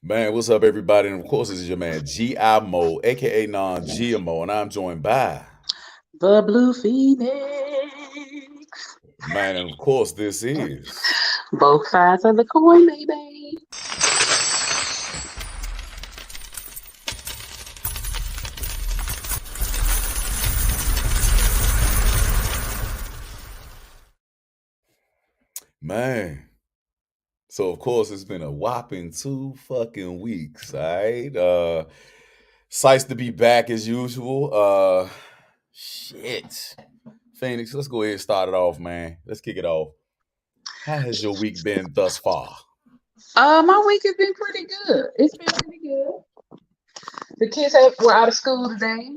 Man, what's up, everybody? And of course, this is your man G.I. Moe, aka non-GMO, and I'm joined by The Blue Phoenix. man, and of course, this is Both sides of the coin, baby. man. So of course, it's been a whopping 2 fucking weeks. All right, sights to be back as usual. Shit, Phoenix. Let's go ahead and start it off, man. Let's kick it off. How has your week been thus far? My week has been pretty good. It's been pretty good. The kids were out of school today.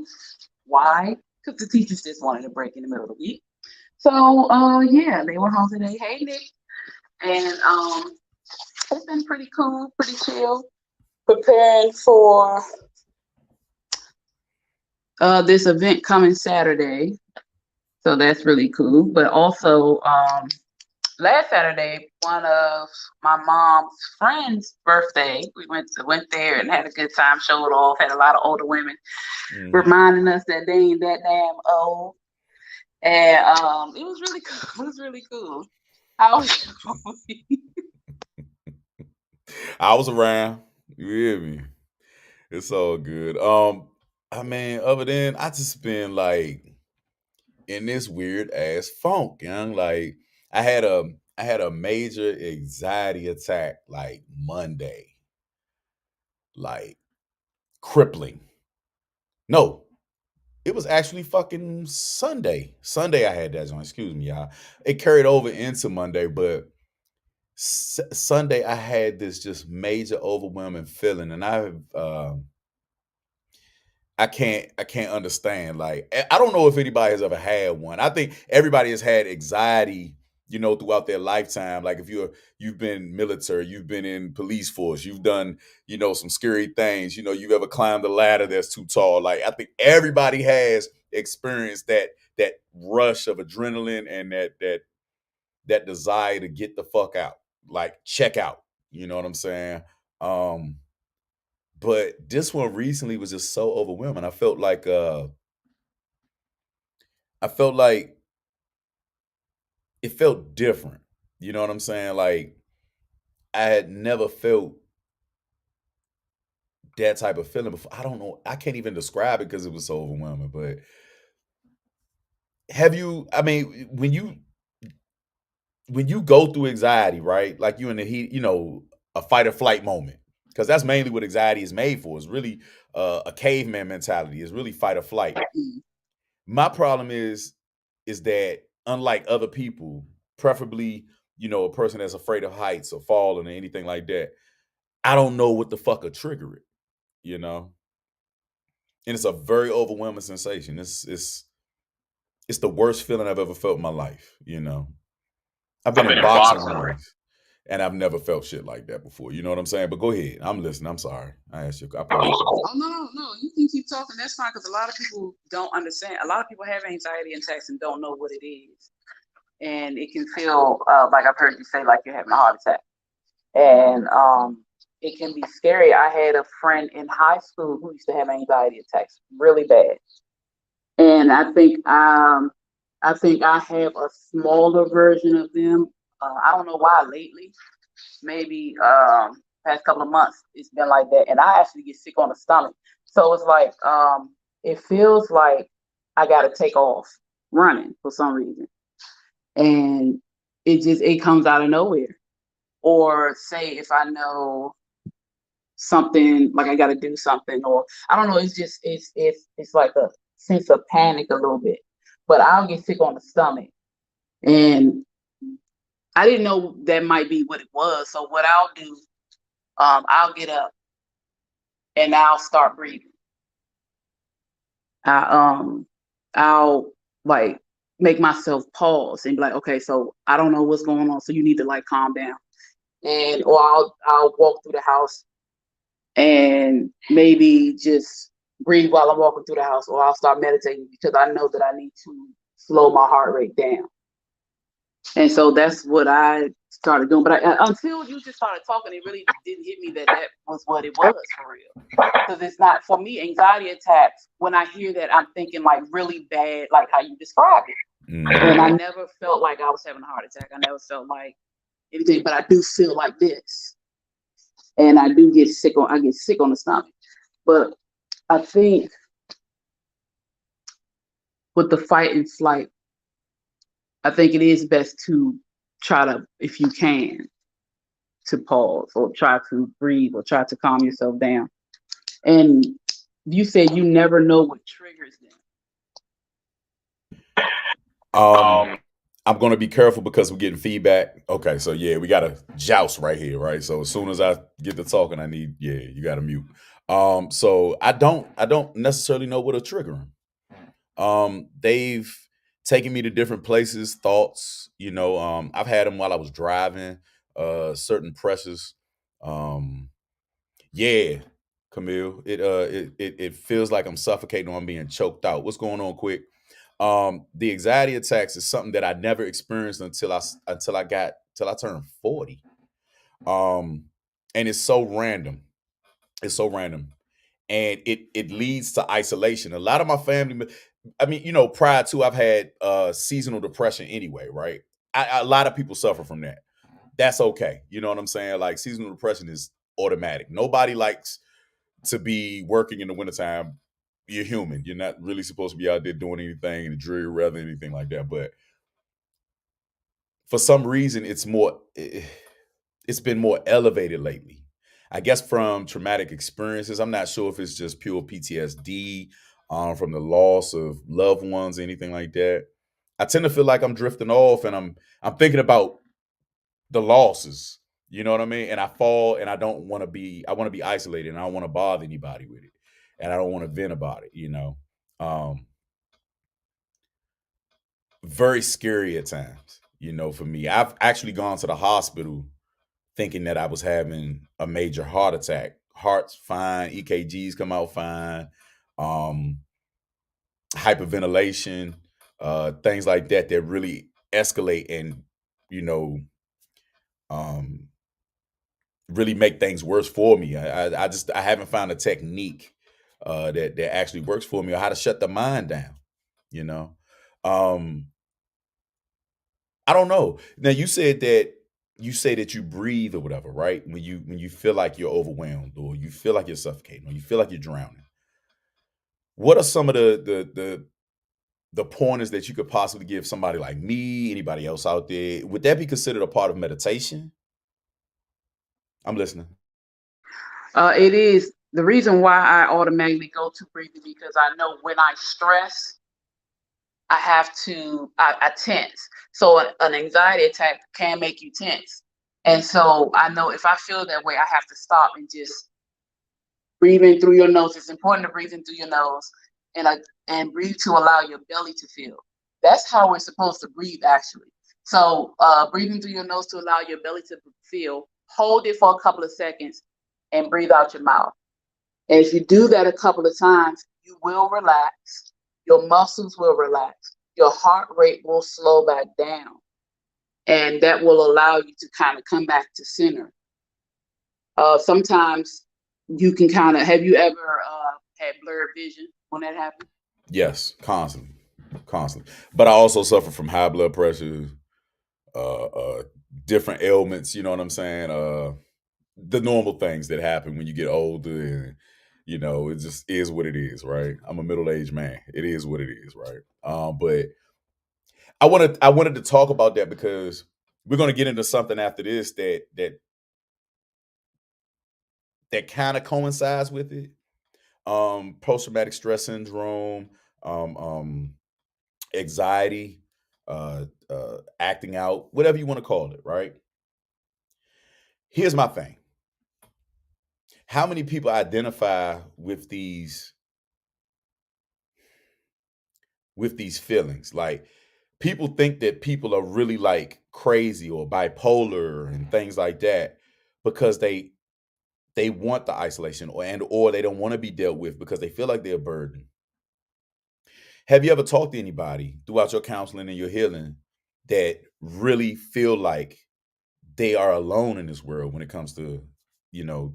Why? Because the teachers just wanted a break in the middle of the week. So, yeah, they were home today. Hey, Nick. And it's been pretty cool, pretty chill. Preparing for this event coming Saturday. So that's really cool. But also, last Saturday, one of my mom's friends' birthday. We went there and had a good time, showed off, had a lot of older women Hmm. reminding us that they ain't that damn old. And it was really cool. It was really cool. How was your week? I was around. You hear me? It's all good. I mean, other than I just been like in this weird ass funk, young. Like I had a I had a major anxiety attack like Monday, like crippling. No, it was actually fucking Sunday. Sunday I had that joint. Excuse me, y'all. It carried over into Monday, but Sunday I had this just major overwhelming feeling, and I can't understand. Like I don't know if anybody has ever had one. I think everybody has had anxiety, throughout their lifetime. Like if you've been military, you've been in police force, you've done, some scary things. You've ever climbed a ladder that's too tall. Like I think everybody has experienced that rush of adrenaline and that desire to get the fuck out, like check out. You know what I'm saying? Um, but this one recently was just so overwhelming. I felt like it felt different. You know what I'm saying? Like I had never felt that type of feeling before. I don't know. I can't even describe it because it was so overwhelming. But have you? I mean, when you go through anxiety, right? Like you in the heat, a fight or flight moment, because that's mainly what anxiety is made for. It's really a caveman mentality. It's really fight or flight. My problem is that unlike other people, preferably, a person that's afraid of heights or falling or anything like that, I don't know what the fuck will trigger it, you know? And it's a very overwhelming sensation. It's the worst feeling I've ever felt in my life. I've been I've been in in boxing boxing. rings and I've never felt shit like that before. You know what I'm saying? But go ahead. I'm listening. I'm sorry. I asked you. I apologize. Oh no, you can keep talking. That's fine because a lot of people don't understand. A lot of people have anxiety attacks and don't know what it is, and it can feel like I've heard you say like you're having a heart attack, and it can be scary. I had a friend in high school who used to have anxiety attacks really bad, and I think I have a smaller version of them. I don't know why lately. Maybe past couple of months it's been like that, and I actually get sick on the stomach. So it's like it feels like I got to take off running for some reason, and it comes out of nowhere. Or say if I know something like I got to do something, or I don't know. It's just it's like a sense of panic a little bit. But I'll get sick on the stomach, and I didn't know that might be what it was. So what I'll do, I'll get up and I'll start breathing. I I'll like make myself pause and be like, okay, so I don't know what's going on, so you need to like calm down. And or I'll walk through the house and maybe just breathe while I'm walking through the house, or I'll start meditating because I know that I need to slow my heart rate down. And so that's what I started doing. But until you just started talking, it really didn't hit me that that was what it was for real. Because it's not for me. Anxiety attacks. When I hear that, I'm thinking like really bad, like how you described it. And I Hmm. never felt like I was having a heart attack. I never felt like anything, but I do feel like this, and I do get sick on. I get sick on the stomach. But I think with the fight and flight, I think it is best to try to, if you can, to pause or try to breathe or try to calm yourself down. And you said you never know what triggers them. Um, I'm gonna be careful because we're getting feedback. Okay, so yeah, we got a joust right here, right? So as soon as I get to talking, I need you got to mute. So I don't necessarily know what to trigger them. They've taken me to different places, thoughts. I've had them while I was driving. Certain pressures. Um, yeah, Camille. It feels like I'm suffocating or I'm being choked out. What's going on, quick? The anxiety attacks is something that I never experienced until I turned 40. Um, and it's so random. It's so random. And it leads to isolation. A lot of my I mean, prior to I've had seasonal depression anyway, right? A lot of people suffer from that. That's okay. You know what I'm saying? Like seasonal depression is automatic. Nobody likes to be working in the wintertime. You're human. You're not really supposed to be out there doing anything in the dreary weather, anything like that. But for some reason, it's been more elevated lately. I guess from traumatic experiences. I'm not sure if it's just pure PTSD from the loss of loved ones, anything like that. I tend to feel like I'm drifting off, and I'm thinking about the losses. You know what I mean? And I fall, and I don't want to be. I want to be isolated, and I don't want to bother anybody with it, and I don't want to vent about it. Um, very scary at times. For me, I've actually gone to the hospital thinking that I was having a major heart attack. Heart's fine, EKGs come out fine, um, hyperventilation, things like that that really escalate and you know um, really make things worse for me. I haven't found a technique that actually works for me or how to shut the mind down. You know, um, I don't know. Now you say that you breathe or whatever, right? When you feel like you're overwhelmed or you feel like you're suffocating or you feel like you're drowning. What are some of the pointers that you could possibly give somebody like me, anybody else out there? Would that be considered a part of meditation? I'm listening. It is the reason why I automatically go to breathing because I know when I stress, I have to, I tense. So an anxiety attack can make you tense. And so I know if I feel that way, I have to stop and just breathe in through your nose. It's important to breathe in through your nose and and breathe to allow your belly to fill. That's how we're supposed to breathe, actually. So breathing through your nose to allow your belly to fill. Hold it for a couple of seconds and breathe out your mouth. And if you do that a couple of times, you will relax. Your muscles will relax. Your heart rate will slow back down. And that will allow you to kind of come back to center. Sometimes you can kind of, have you ever had blurred vision when that happens? Yes, constantly, constantly. But I also suffer from high blood pressure, uh, different ailments. You know what I'm saying? The normal things that happen when you get older, and it just is what it is, right? I'm a middle aged man. It is what it is, right? But I wanted to talk about that because we're going to get into something after this that kind of coincides with it. Post traumatic stress syndrome, um, um, anxiety, acting out, whatever you want to call it, right? Here's my thing: how many people identify with these feelings? Like people think that people are really like crazy or bipolar and things like that because they want the isolation or they don't want to be dealt with because they feel like they're a burden. Have you ever talked to anybody throughout your counseling and your healing that really feel like they are alone in this world when it comes to, you know,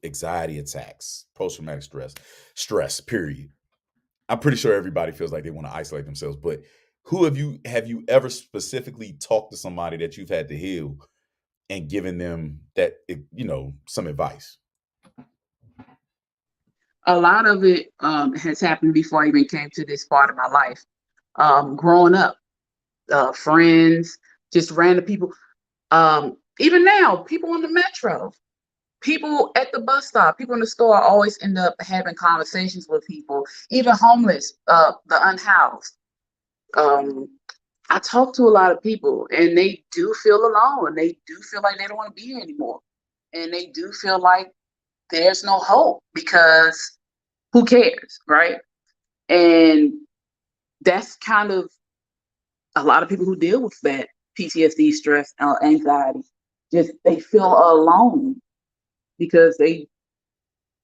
anxiety attacks, post traumatic stress, period. I'm pretty sure everybody feels like they want to isolate themselves, but who have you ever specifically talked to somebody that you've had to heal and given them that, some advice? A lot of it has happened before I even came to this part of my life. Growing up, friends, just random people. Even now, people on the metro, people at the bus stop, people in the store, I always end up having conversations with people, even homeless, the unhoused. Um, I talk to a lot of people and they do feel alone. They do feel like they don't want to be here anymore. And they do feel like there's no hope because who cares, right? And that's kind of a lot of people who deal with that PTSD, stress, anxiety, just they feel alone because they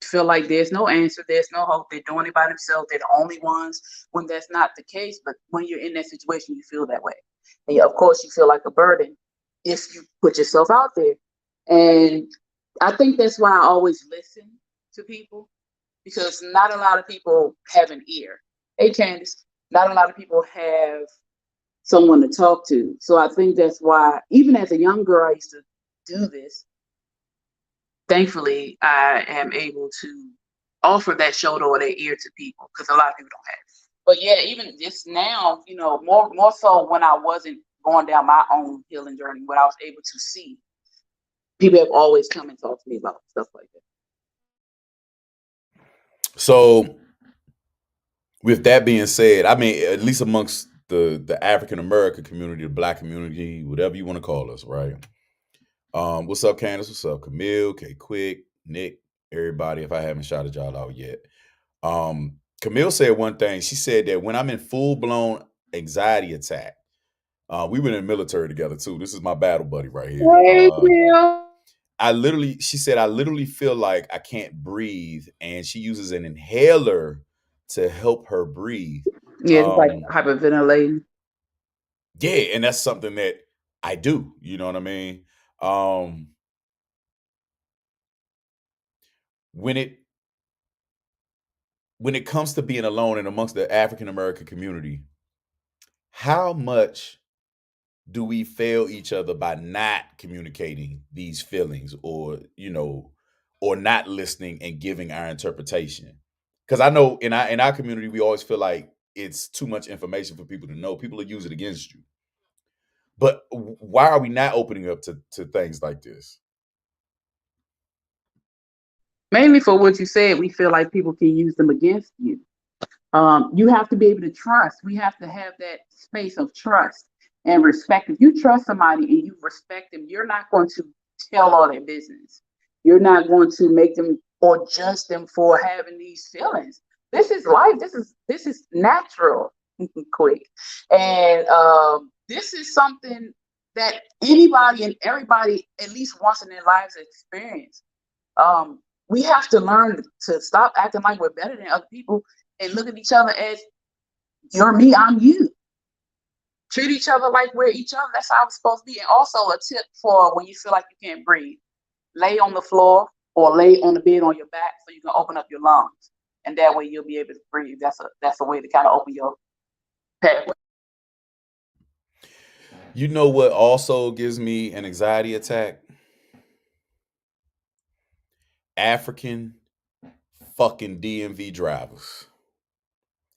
feel like there's no answer, there's no hope, they're doing it by themselves, they're the only ones, when that's not the case. But when you're in that situation, you feel that way. And of course, you feel like a burden if you put yourself out there. And I think that's why I always listen to people because not a lot of people have an ear. Hey, Candace, not a lot of people have someone to talk to. So I think that's why, even as a young girl, I used to do this. Thankfully, I am able to offer that shoulder or that ear to people because a lot of people don't have it. But yeah, even just now, more so when I wasn't going down my own healing journey, when I was able to see, people have always come and talked to me about stuff like that. So, with that being said, I mean, at least amongst the African American community, the Black community, whatever you want to call us, right? What's up, Candace? What's up, Camille, K Quick, Nick, everybody? If I haven't shouted y'all out yet, Camille said one thing. She said that when I'm in full blown anxiety attack, we were in the military together too. This is my battle buddy right here. Hey, Will. She said, I literally feel like I can't breathe, and she uses an inhaler to help her breathe. Yeah, just like Um, hyperventilating. yeah, and that's something that I do. You know what I mean? Um, when it when it comes to being alone and amongst the African American community, how much do we fail each other by not communicating these feelings, or not listening and giving our interpretation? Because I know in our community we always feel like it's too much information for people to know. People will use it against you. But why are we not opening up to things like this? Mainly for what you said, we feel like people can use them against you. You have to be able to trust. We have to have that space of trust and respect. If you trust somebody and you respect them, you're not going to tell all their business. You're not going to make them or judge them for having these feelings. This is life. This is natural. Quick, and this is something that anybody and everybody at least once in their lives experience. We have to learn to stop acting like we're better than other people and look at each other as you're me, I'm you. Treat each other like we're each other. That's how it's supposed to be. And also a tip for when you feel like you can't breathe, lay on the floor or lay on the bed on your back so you can open up your lungs. And that way you'll be able to breathe. That's a way to kind of open your pathway. You know what also gives me an anxiety attack? African fucking DMV drivers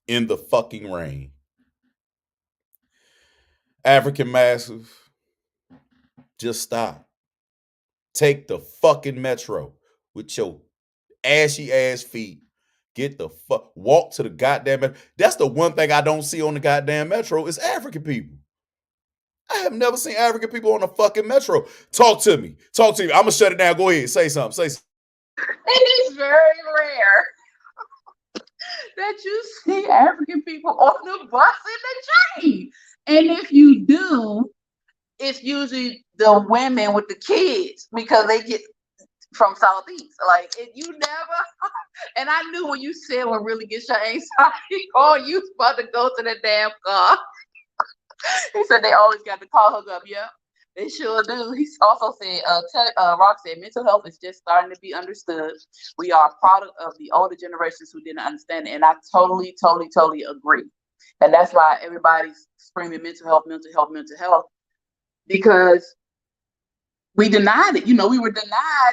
in the fucking rain. African massive, just stop. Take the fucking metro with your ashy ass feet. Get the fuck, walk to the goddamn metro. That's the one thing I don't see on the goddamn metro is African people. I have never seen African people on the fucking metro. Talk to me. Talk to me. I'm gonna shut it down. Go ahead. Say something. Say something. It is very rare that you see African people on the bus and the train. And if you do, it's usually the women with the kids because they get from Southeast. Like, you never, and I knew when you said what really gets your anxiety, oh, you about to go to the damn car. He said they always got to call her up. Yeah, they sure do. He also said, Rock said, mental health is just starting to be understood. We are a product of the older generations who didn't understand it. And I totally, totally, totally agree. And that's why everybody's screaming mental health, mental health, mental health, because we denied it. We were denied,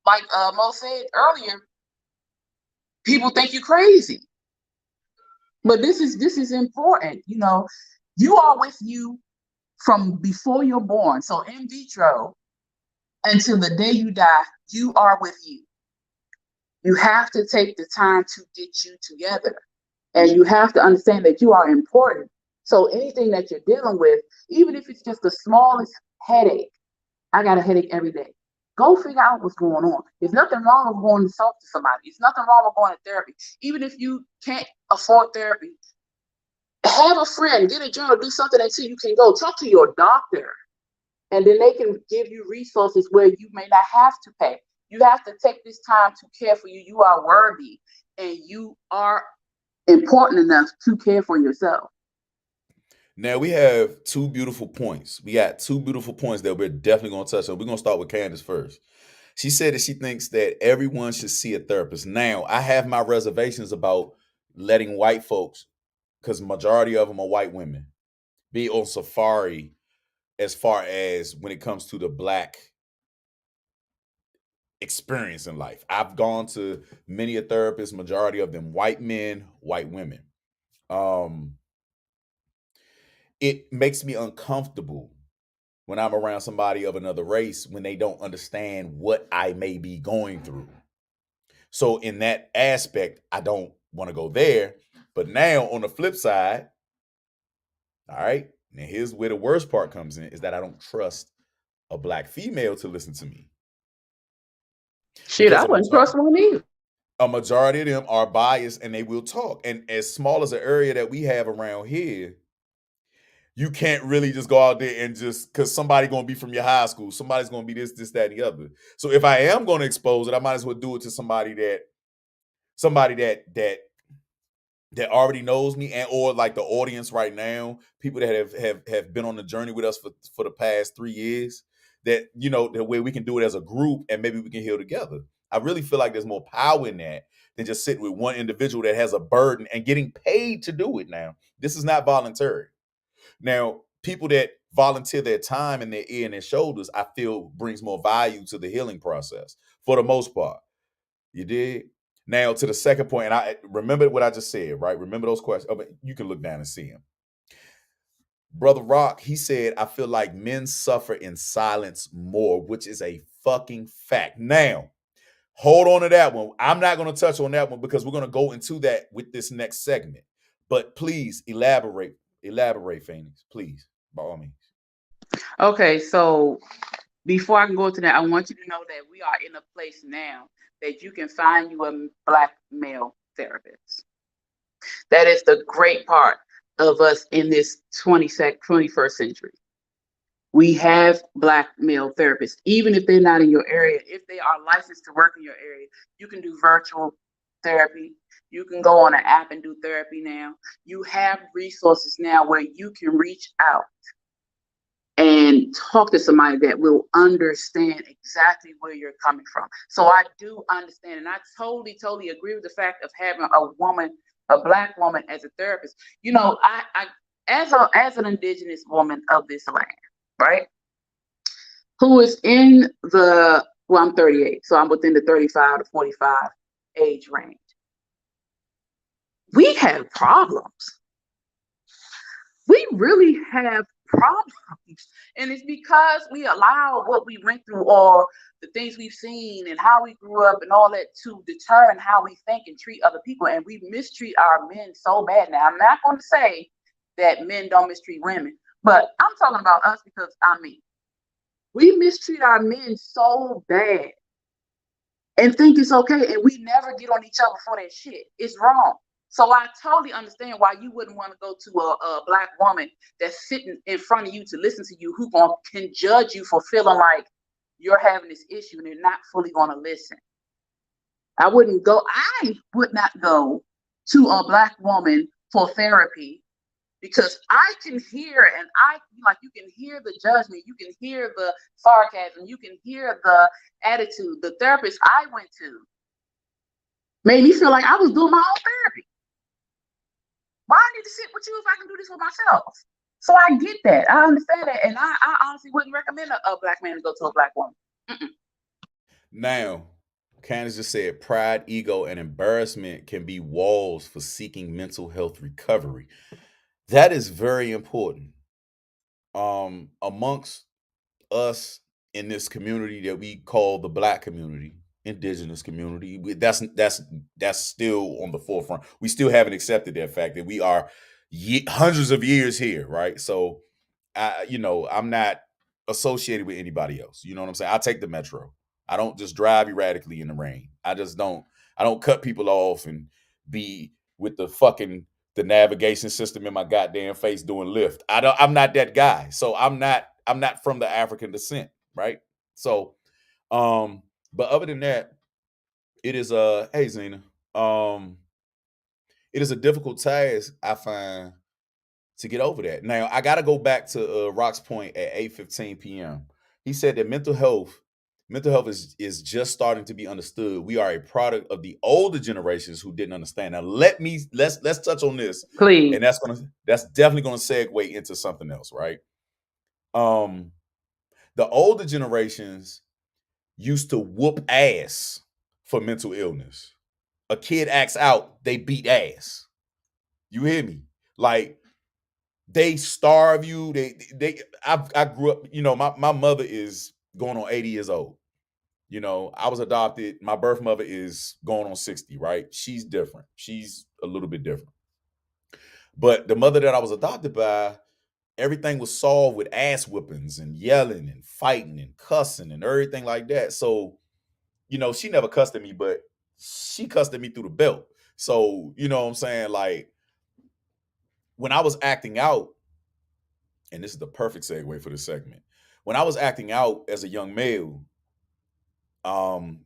like Mo said earlier, people think you crazy. But this is important. You are with you from before you're born. So in vitro until the day you die, you are with you. You have to take the time to get you together. And you have to understand that you are important. So anything that you're dealing with, even if it's just the smallest headache, I got a headache every day. Go figure out what's going on. There's nothing wrong with going to talk to somebody. There's nothing wrong with going to therapy. Even if you can't afford therapy, have a friend, get a journal, do something until you can go. Talk to your doctor. And then they can give you resources where you may not have to pay. You have to take this time to care for you. You are worthy and you are important enough to care for yourself. Now we have two beautiful points. We got two beautiful points that we're definitely going to touch on. We're going to start with Candace first. She said that she thinks that everyone should see a therapist. Now, I have my reservations about letting white folks, because majority of them are white women, be on safari as far as when it comes to the black experience in life. I've gone to many a therapist, majority of them white men, white women. Um, it makes me uncomfortable when I'm around somebody of another race when they don't understand what I may be going through. So in that aspect, I don't want to go there. But now on the flip side, all right, now here's where the worst part comes in is that I don't trust a black female to listen to me Shit, because I wouldn't trust one either. a majority of them are biased and they will talk. And as small as the area that we have around here, you can't really just go out there and just because somebody gonna be from your high school, somebody's gonna be this, that, and the other. So if I am gonna expose it, I might as well do it to somebody that already knows me and or like the audience right now, people that have been on the journey with us for the past 3 years, that the way we can do it as a group and maybe we can heal together. I really feel like there's more power in that than just sitting with one individual that has a burden and getting paid to do it. Now, this is not voluntary. Now, people that volunteer their time and their ear and their shoulders, I feel brings more value to the healing process for the most part. You did. Now to the second point, and I remember what I just said, right? Remember those questions. Oh, but you can look down and see him. Brother Rock, he said, I feel like men suffer in silence more, which is a fucking fact. Now, hold on to that one. I'm not going to touch on that one because we're going to go into that with this next segment. But please elaborate, Phoenix, please, by all means. Okay, so before I can go to that, I want you to know that we are in a place now that you can find you a black male therapist. That is the great part of us in this 21st century. We have black male therapists, even if they're not in your area. If they are licensed to work in your area, you can do virtual therapy. You can go on an app and do therapy now. You have resources now where you can reach out and talk to somebody that will understand exactly where you're coming from. So I do understand, and I totally, totally agree with the fact of having a woman, a black woman, as a therapist. I as an indigenous woman of this land, right, who is in the I'm 38, so I'm within the 35 to 45 age range. We have problems. We really have problems. And it's because we allow what we went through or the things we've seen and how we grew up and all that to determine how we think and treat other people. And we mistreat our men so bad. Now, I'm not going to say that men don't mistreat women, but I'm talking about us because I'm me. We mistreat our men so bad and think it's okay. And we never get on each other for that shit. It's wrong. So I totally understand why you wouldn't want to go to a black woman that's sitting in front of you to listen to you, who can judge you for feeling like you're having this issue and they're not fully going to listen. I would not go to a black woman for therapy because I can hear, and I like, you can hear the judgment, you can hear the sarcasm, you can hear the attitude. The therapist I went to made me feel like I was doing my own therapy. Why I need to sit with you if I can do this with myself? So I get that. I understand that. And I honestly wouldn't recommend a black man to go to a black woman. Mm-mm. Now, Candace just said pride, ego, and embarrassment can be walls for seeking mental health recovery. That is very important. Amongst us in this community that we call the black community, indigenous community, that's still on the forefront. We still haven't accepted that fact that we are hundreds of years here, right? So I'm not associated with anybody else. You know what I'm saying? I take the metro. I don't just drive erratically in the rain. I don't cut people off and be with the navigation system in my goddamn face doing Lyft. I'm not that guy. So I'm not from the African descent, right? So um but other than that, it is hey Zena. Um it is a difficult task, I find, to get over that. Now, I got to go back to Rock's point at 8:15 p.m. He said that mental health is just starting to be understood. We are a product of the older generations who didn't understand. Now, let's touch on this, and Please. that's definitely gonna segue into something else, right? Um, the older generations used to whoop ass for mental illness. A kid acts out, they beat ass. You hear me? Like, they starve you. I grew up, my mother is going on 80 years old. I was adopted. My birth mother is going on 60, right? She's different. She's a little bit different. But the mother that I was adopted by, everything was solved with ass whippings and yelling and fighting and cussing and everything like that. So, she never cussed at me, but she cussed at me through the belt. So, you know what I'm saying? Like, when I was acting out, and this is the perfect segue for this segment. When I was acting out as a young male, um,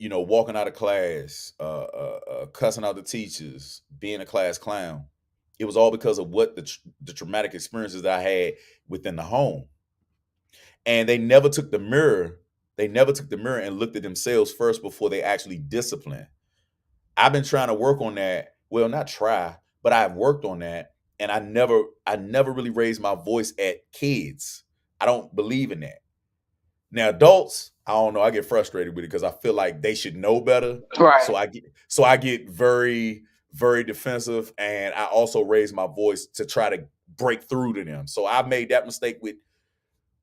walking out of class, cussing out the teachers, being a class clown, it was all because of what the traumatic experiences that I had within the home. And they never took the mirror and looked at themselves first before they actually disciplined. I've been trying to work on that. Well, not try, but I've worked on that. And I never really raised my voice at kids. I don't believe in that. Now, adults, I don't know. I get frustrated with it because I feel like they should know better. Right. So I get very, very defensive, and I also raise my voice to try to break through to them. So I made that mistake with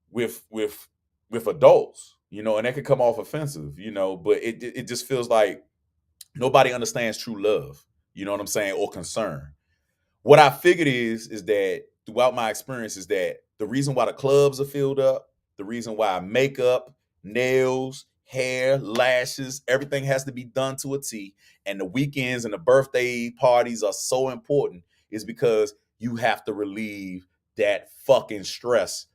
with with adults, and that could come off offensive, but it just feels like nobody understands true love. You know what I'm saying, or concern. What I figured is that throughout my experience is that the reason why the clubs are filled up, the reason why makeup, nails, hair, lashes, everything has to be done to a T, and the weekends and the birthday parties are so important is because you have to relieve that fucking stress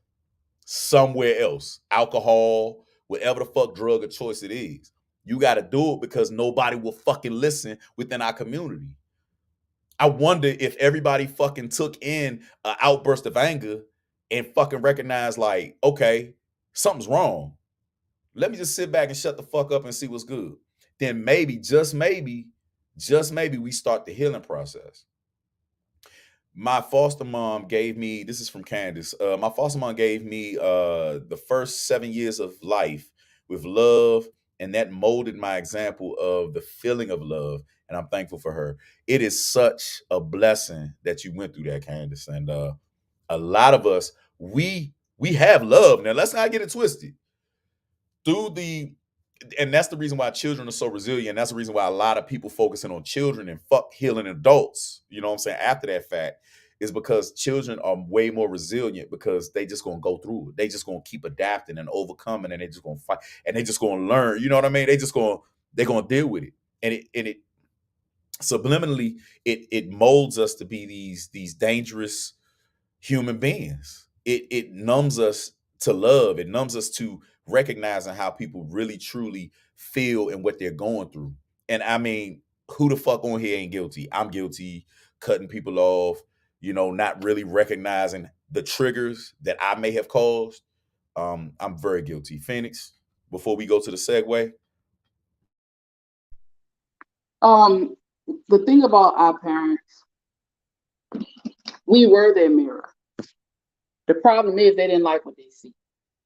somewhere else. Alcohol, whatever the fuck drug of choice it is. You got to do it because nobody will fucking listen within our community. I wonder if everybody fucking took in an outburst of anger and fucking recognized, like, okay, something's wrong. Let me just sit back and shut the fuck up and see what's good. Then maybe, just maybe we start the healing process. My foster mom gave me, this is from Candace. My foster mom gave me the first 7 years of life with love, and that molded my example of the feeling of love. And I'm thankful for her. It is such a blessing that you went through that, Candace. And a lot of us, we have love. Now let's not get it twisted. Through the and that's the reason why children are so resilient. That's the reason why a lot of people focusing on children and fuck healing adults, you know what I'm saying, after that fact, is because children are way more resilient because they just gonna go through it. They just gonna keep adapting and overcoming, and they just gonna fight, and they just gonna learn. You know what I mean? They gonna deal with it. And it subliminally, it molds us to be these dangerous human beings. It numbs us to love. It numbs us to recognizing how people really truly feel and what they're going through. And I mean, who the fuck on here ain't guilty? I'm guilty, cutting people off, not really recognizing the triggers that I may have caused. I'm very guilty. Phoenix, before we go to the segue. Um, the thing about our parents, we were their mirror. The problem is they didn't like what they see.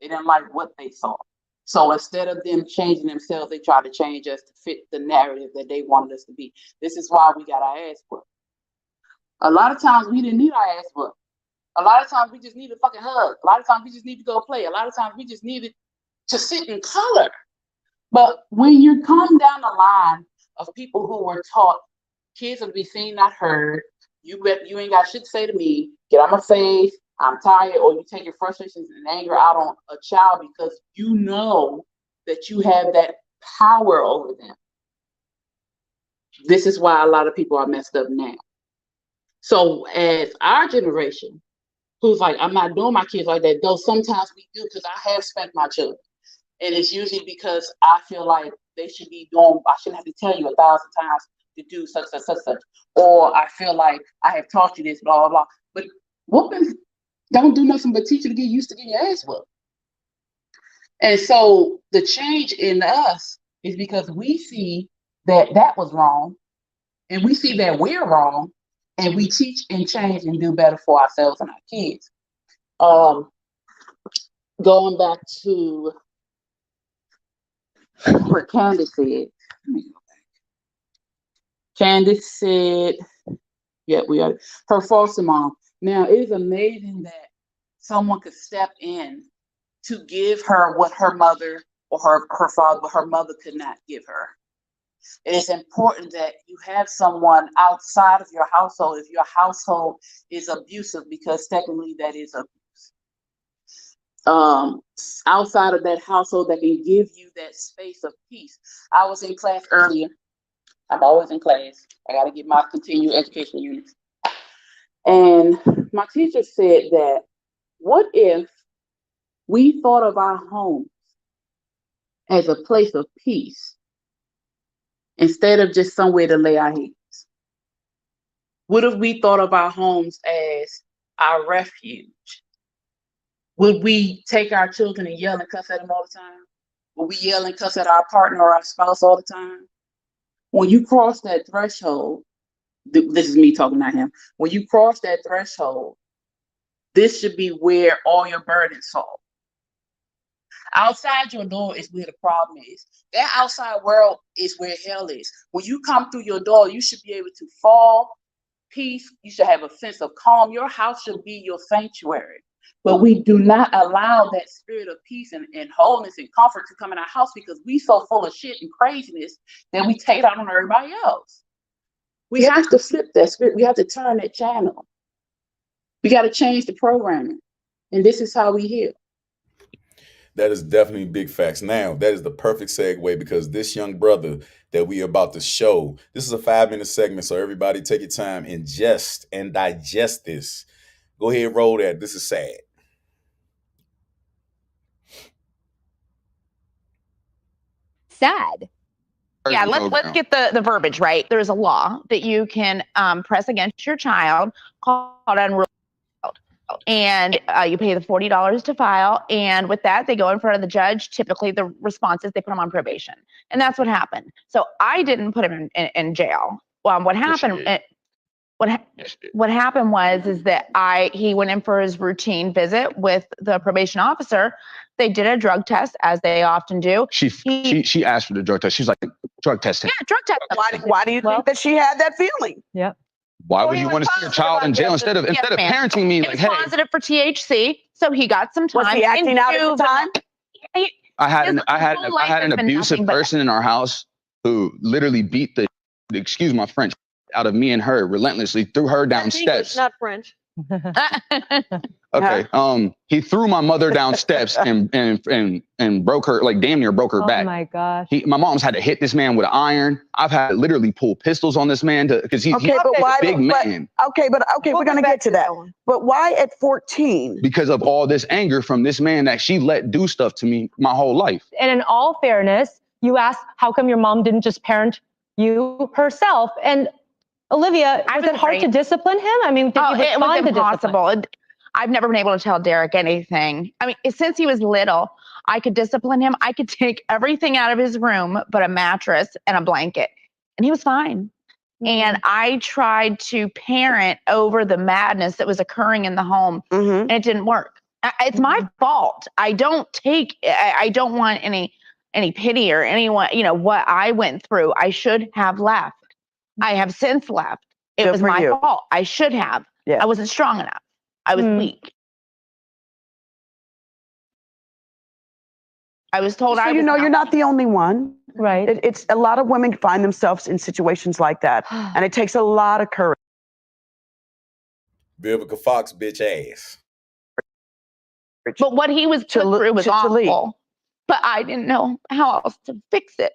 They didn't like what they saw. So instead of them changing themselves, they tried to change us to fit the narrative that they wanted us to be. This is why we got our ass whooped. A lot of times we didn't need our ass whooped. A lot of times we just need a fucking hug. A lot of times we just need to go play. A lot of times we just needed to sit in color. But when you come down the line of people who were taught kids are to be seen, not heard, you ain't got shit to say to me, get out my face, I'm tired, or you take your frustrations and anger out on a child because you know that you have that power over them. This is why a lot of people are messed up now. So as our generation, who's like, I'm not doing my kids like that, though sometimes we do because I have spanked my children. And it's usually because I feel like they should be doing, I shouldn't have to tell you 1,000 times to do such. Or I feel like I have taught you this, blah, blah, blah. But whooping don't do nothing but teach you to get used to getting your ass whooped. And so the change in us is because we see that that was wrong, and we see that we're wrong, and we teach and change and do better for ourselves and our kids. Going back to what Candace said. Let me go back. Candace said, yeah, we are her foster mom. Now, it is amazing that someone could step in to give her what her mother or her father, but her mother could not give her. It is important that you have someone outside of your household if your household is abusive, because technically that is abuse. Outside of that household that can give you that space of peace. I was in class earlier. I'm always in class. I got to get my continuing education units. And my teacher said that, what if we thought of our homes as a place of peace instead of just somewhere to lay our heads? What if we thought of our homes as our refuge? Would we take our children and yell and cuss at them all the time? Would we yell and cuss at our partner or our spouse all the time? When you cross that threshold, this is me talking, not him. When you cross that threshold, this should be where all your burdens fall. Outside your door is where the problem is. That outside world is where hell is. When you come through your door, you should be able to fall, peace. You should have a sense of calm. Your house should be your sanctuary. But we do not allow that spirit of peace and wholeness and comfort to come in our house because we so full of shit and craziness that we take it out on everybody else. We have to flip that spirit. We have to turn that channel. We got to change the programming. And this is how we heal. That is definitely big facts. Now, that is the perfect segue because this young brother that we are about to show, this is a 5-minute segment. So everybody take your time, ingest and digest this. Go ahead, roll that. This is sad. Sad. Yeah, let's get the verbiage right. There's a law that you can press against your child called unruly child. And you pay the $40 to file. And with that, they go in front of the judge. Typically, the response is they put them on probation. And that's what happened. So I didn't put him in jail. What happened? What happened was that he went in for his routine visit with the probation officer. They did a drug test, as they often do. She asked for the drug test. She's like, drug test. Yeah, drug test. Why do you think that she had that feeling? Yep. Why would you want to see your child in jail instead of parenting me? Like, hey, positive for THC, so he got some time. Was he acting out at the time? I had an abusive person in our house who literally beat the, excuse my French, out of me and her relentlessly, threw her down steps. Not French. Okay. He threw my mother down steps and broke her, like damn near broke her back. Oh my gosh. My mom's had to hit this man with an iron. I've had to literally pull pistols on this man because he's a big man. Okay, we're gonna get to that one. But why at 14? Because of all this anger from this man that she let do stuff to me my whole life. And in all fairness, you asked, how come your mom didn't just parent you herself? And Olivia, was it hard to discipline him? I mean, did he it was respond to impossible. I've never been able to tell Derek anything. I mean, since he was little, I could discipline him. I could take everything out of his room but a mattress and a blanket, and he was fine. And I tried to parent over the madness that was occurring in the home, and it didn't work. It's my fault. I don't want any pity or anyone, what I went through. I should have left. I have since left. It was my fault. I should have. I wasn't strong enough. I was weak. I was told so I was you're not the only one. Right. It's a lot of women find themselves in situations like that, and it takes a lot of courage. Vivica Fox, bitch ass. But what he was put through was awful. But I didn't know how else to fix it.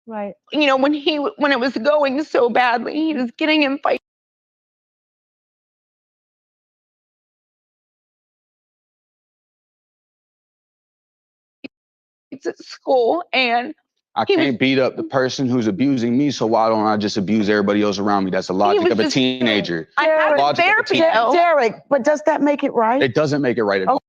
Right. When it was going so badly, he was getting in fights at school, and I can't beat up the person who's abusing me, so why don't I just abuse everybody else around me? That's the logic of a teenager. I have therapy, Derek, but does that make it right? It doesn't make it right at all.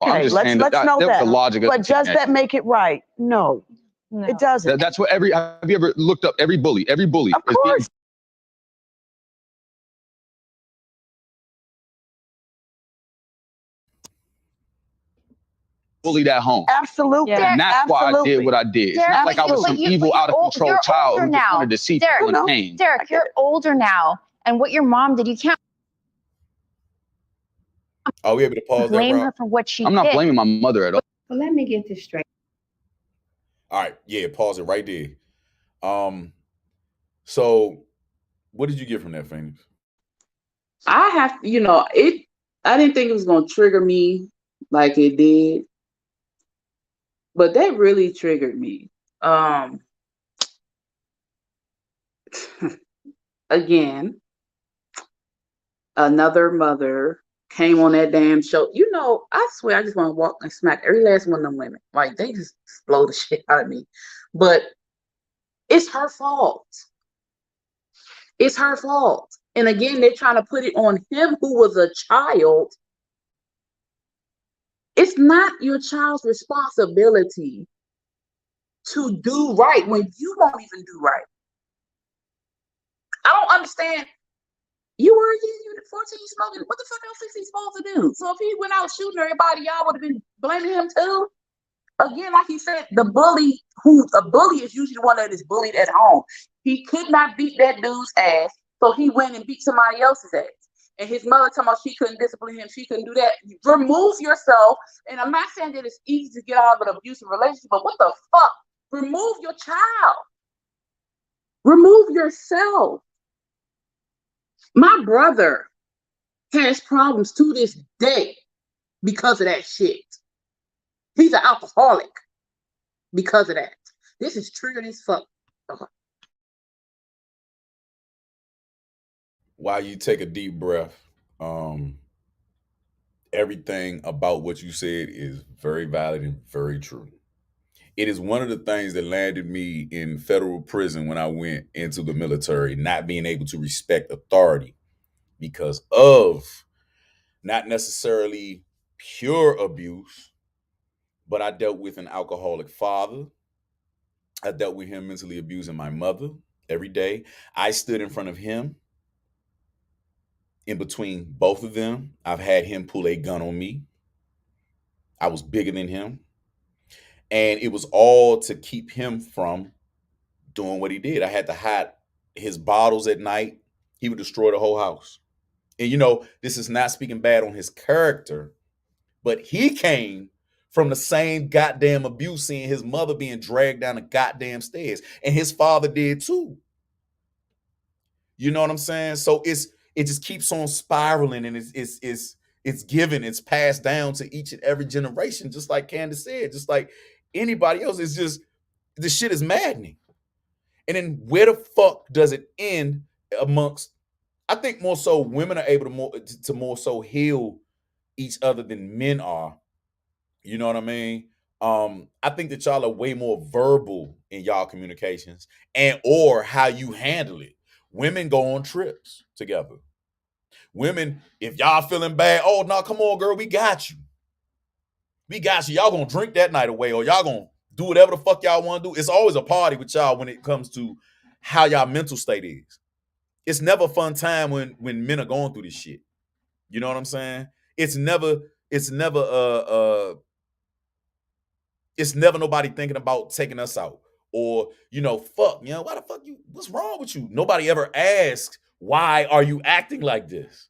Okay, let's know that. The logic of but does that make it right? No, it doesn't. That's what have you ever looked up every bully? Every bully. Of course. Bullied at home. Absolutely. And that's why I did what I did. It's not like I was some evil, out of control child who just wanted to see people in pain. Derek, you're older now, and what your mom did, you can't Are we able to pause blame that, her for what she did. I'm not blaming my mother at all. Well, let me get this straight. All right, yeah, pause it right there. So what did you get from that, Phoenix? I have, I didn't think it was going to trigger me like it did, but that really triggered me. Again, another mother came on that damn show. I swear I just want to walk and smack every last one of them women. Like, they just blow the shit out of me. But it's her fault. It's her fault. And again, they're trying to put it on him who was a child. It's not your child's responsibility to do right when you won't even do right. I don't understand. You were 14 smoking. What the fuck else is he supposed to do? So if he went out shooting everybody, y'all would have been blaming him too. Again, like he said, a bully is usually the one that is bullied at home. He could not beat that dude's ass, so he went and beat somebody else's ass. And his mother talking about she couldn't discipline him, she couldn't do that. Remove yourself. And I'm not saying that it's easy to get out of an abusive relationship, but what the fuck? Remove your child. Remove yourself. My brother has problems to this day because of that shit. He's an alcoholic because of that. This is triggering as fuck. While you take a deep breath, everything about what you said is very valid and very true. It is one of the things that landed me in federal prison when I went into the military, not being able to respect authority because of not necessarily pure abuse, but I dealt with an alcoholic father. I dealt with him mentally abusing my mother every day. I stood in front of him. In between both of them, I've had him pull a gun on me. I was bigger than him. And it was all to keep him from doing what he did. I had to hide his bottles at night. He would destroy the whole house. And this is not speaking bad on his character, but he came from the same goddamn abuse, seeing his mother being dragged down the goddamn stairs. And his father did too. You know what I'm saying? So it just keeps on spiraling, and it's given, it's passed down to each and every generation, just like Candace said, just like anybody else. It's just, this shit is maddening. And then where the fuck does it end amongst, I think more so women are able to more so heal each other than men are. You know what I mean? I think that y'all are way more verbal in y'all communications and or how you handle it. Women go on trips together. Women, if y'all feeling bad, oh no, come on, girl, we got you. We got you. Y'all gonna drink that night away, or y'all gonna do whatever the fuck y'all want to do. It's always a party with y'all when it comes to how y'all mental state is. It's never a fun time when men are going through this shit. You know what I'm saying? It's never it's never nobody thinking about taking us out. Or, fuck, why the fuck what's wrong with you? Nobody ever asks, why are you acting like this?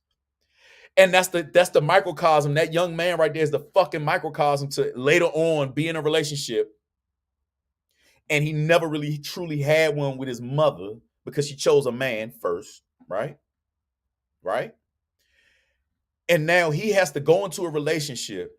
And that's the microcosm. That young man right there is the fucking microcosm to later on be in a relationship. And he never really truly had one with his mother because she chose a man first, right? Right? And now he has to go into a relationship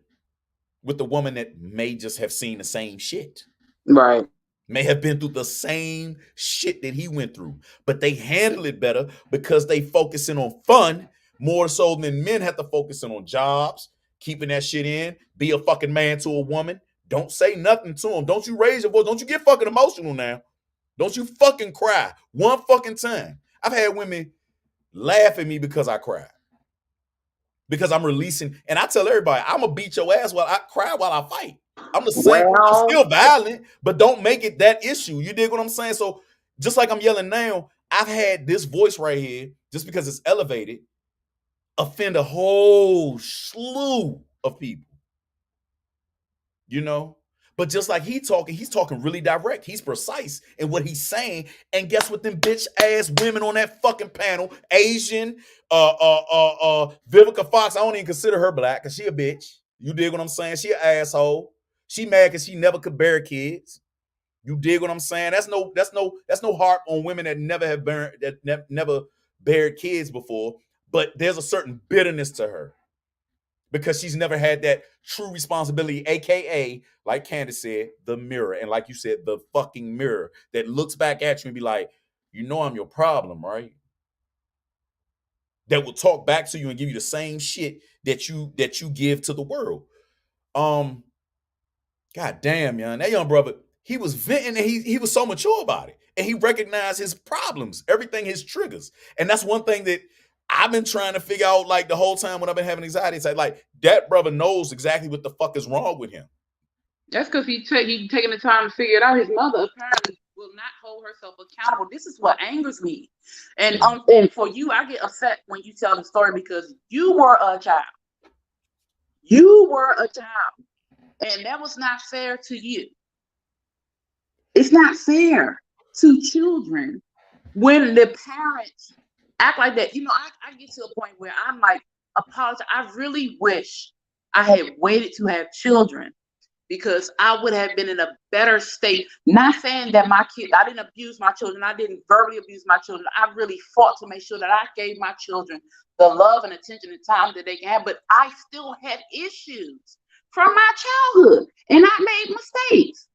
with a woman that may just have seen the same shit. Right. May have been through the same shit that he went through. But they handle it better because they focusing on fun more so than men have to focus on jobs, keeping that shit in, be a fucking man to a woman. Don't say nothing to him. Don't you raise your voice. Don't you get fucking emotional now. Don't you fucking cry one fucking time. I've had women laugh at me because I cried. Because I'm releasing, and I tell everybody, I'm gonna beat your ass while I cry while I fight. I'm the same. I'm still violent, but don't make it that issue. You dig what I'm saying? So just like I'm yelling now, I've had this voice right here, just because it's elevated, offend a whole slew of people. But just like he's talking really direct. He's precise in what he's saying. And guess what? Them bitch ass women on that fucking panel, Asian, Vivica Fox. I don't even consider her black because she a bitch. You dig what I'm saying? She an asshole. She mad because she never could bear kids. You dig what I'm saying? That's no harp on women that never bared kids before. But there's a certain bitterness to her. Because she's never had that true responsibility, aka, like Candace said, the mirror. And like you said, the fucking mirror that looks back at you and be like, I'm your problem, right? That will talk back to you and give you the same shit that you give to the world. God damn, young. That young brother, he was venting and he was so mature about it. And he recognized his problems, everything, his triggers. And that's one thing that I've been trying to figure out like the whole time when I've been having anxiety. It's like that brother knows exactly what the fuck is wrong with him. That's because he taking the time to figure it out. His mother apparently will not hold herself accountable. This is what angers me. And for you, I get upset when you tell the story because you were a child. You were a child. And that was not fair to you. It's not fair to children when the parents act like that. I get to a point where I'm like, apologize. I really wish I had waited to have children because I would have been in a better state. Not saying that I didn't abuse my children. I didn't verbally abuse my children. I really fought to make sure that I gave my children the love and attention and time that they can have. But I still had issues from my childhood and I made mistakes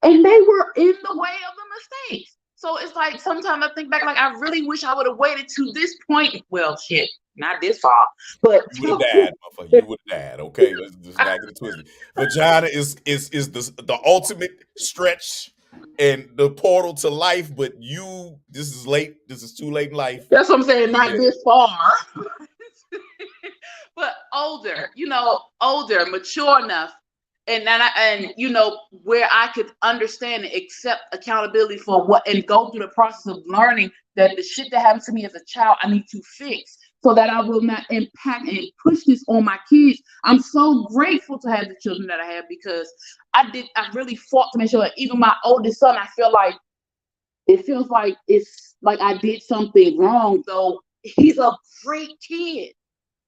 and they were in the way of the mistakes. So it's like sometimes I think back, like I really wish I would have waited to this point. Well, shit, not this far, but you would have died, motherfucker. You would have died. Okay, let's just not get it twisted. Vagina is the ultimate stretch and the portal to life. But this is late. This is too late in life. That's what I'm saying. Not this far, but older. Older, mature enough. And where I could understand and accept accountability for what and go through the process of learning that the shit that happened to me as a child, I need to fix so that I will not impact and push this on my kids. I'm so grateful to have the children that I have because I really fought to make sure that even my oldest son, it feels like it's like I did something wrong, though he's a great kid.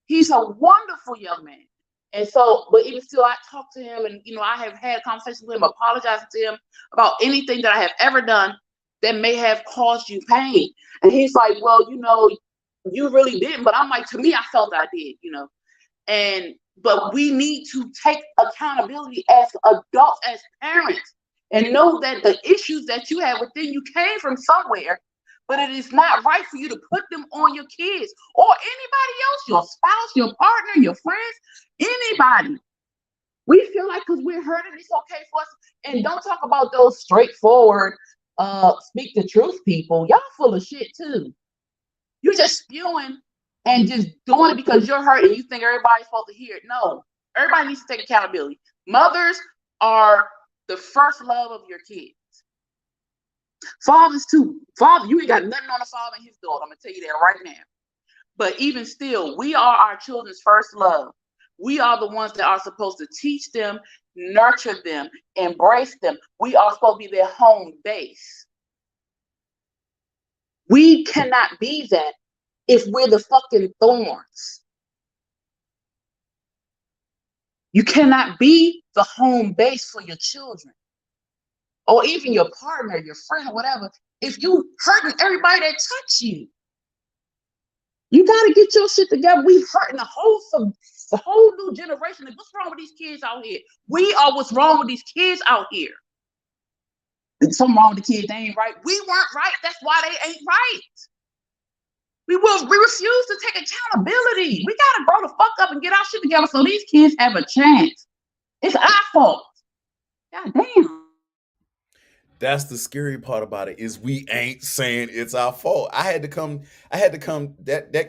He's a wonderful young man. And so, but even still, I talk to him and, I have had conversations with him, apologizing to him about anything that I have ever done that may have caused you pain. And he's like, well, you really didn't. But I'm like, to me, I felt I did, but we need to take accountability as adults, as parents, and know that the issues that you have within you came from somewhere. But it is not right for you to put them on your kids or anybody else, your spouse, your partner, your friends, anybody. We feel like because we're hurting, it's okay for us. And don't talk about those straightforward, speak the truth people. Y'all full of shit too. You're just spewing and just doing it because you're hurt and you think everybody's supposed to hear it. No, everybody needs to take accountability. Mothers are the first love of your kids. Fathers too. Father, you ain't got nothing on the father and his daughter. I'm gonna tell you that right now. But even still, we are our children's first love. We are the ones that are supposed to teach them, nurture them, embrace them. We are supposed to be their home base. We cannot be that if we're the fucking thorns. You cannot be the home base for your children or even your partner, your friend, or whatever. If you hurting everybody that touch you, you got to get your shit together. We hurting the whole new generation. Like, what's wrong with these kids out here? We are what's wrong with these kids out here. There's something wrong with the kids. They ain't right. We weren't right. That's why they ain't right. We refuse to take accountability. We got to grow the fuck up and get our shit together so these kids have a chance. It's our fault. God damn. That's the scary part about it is we ain't saying it's our fault. That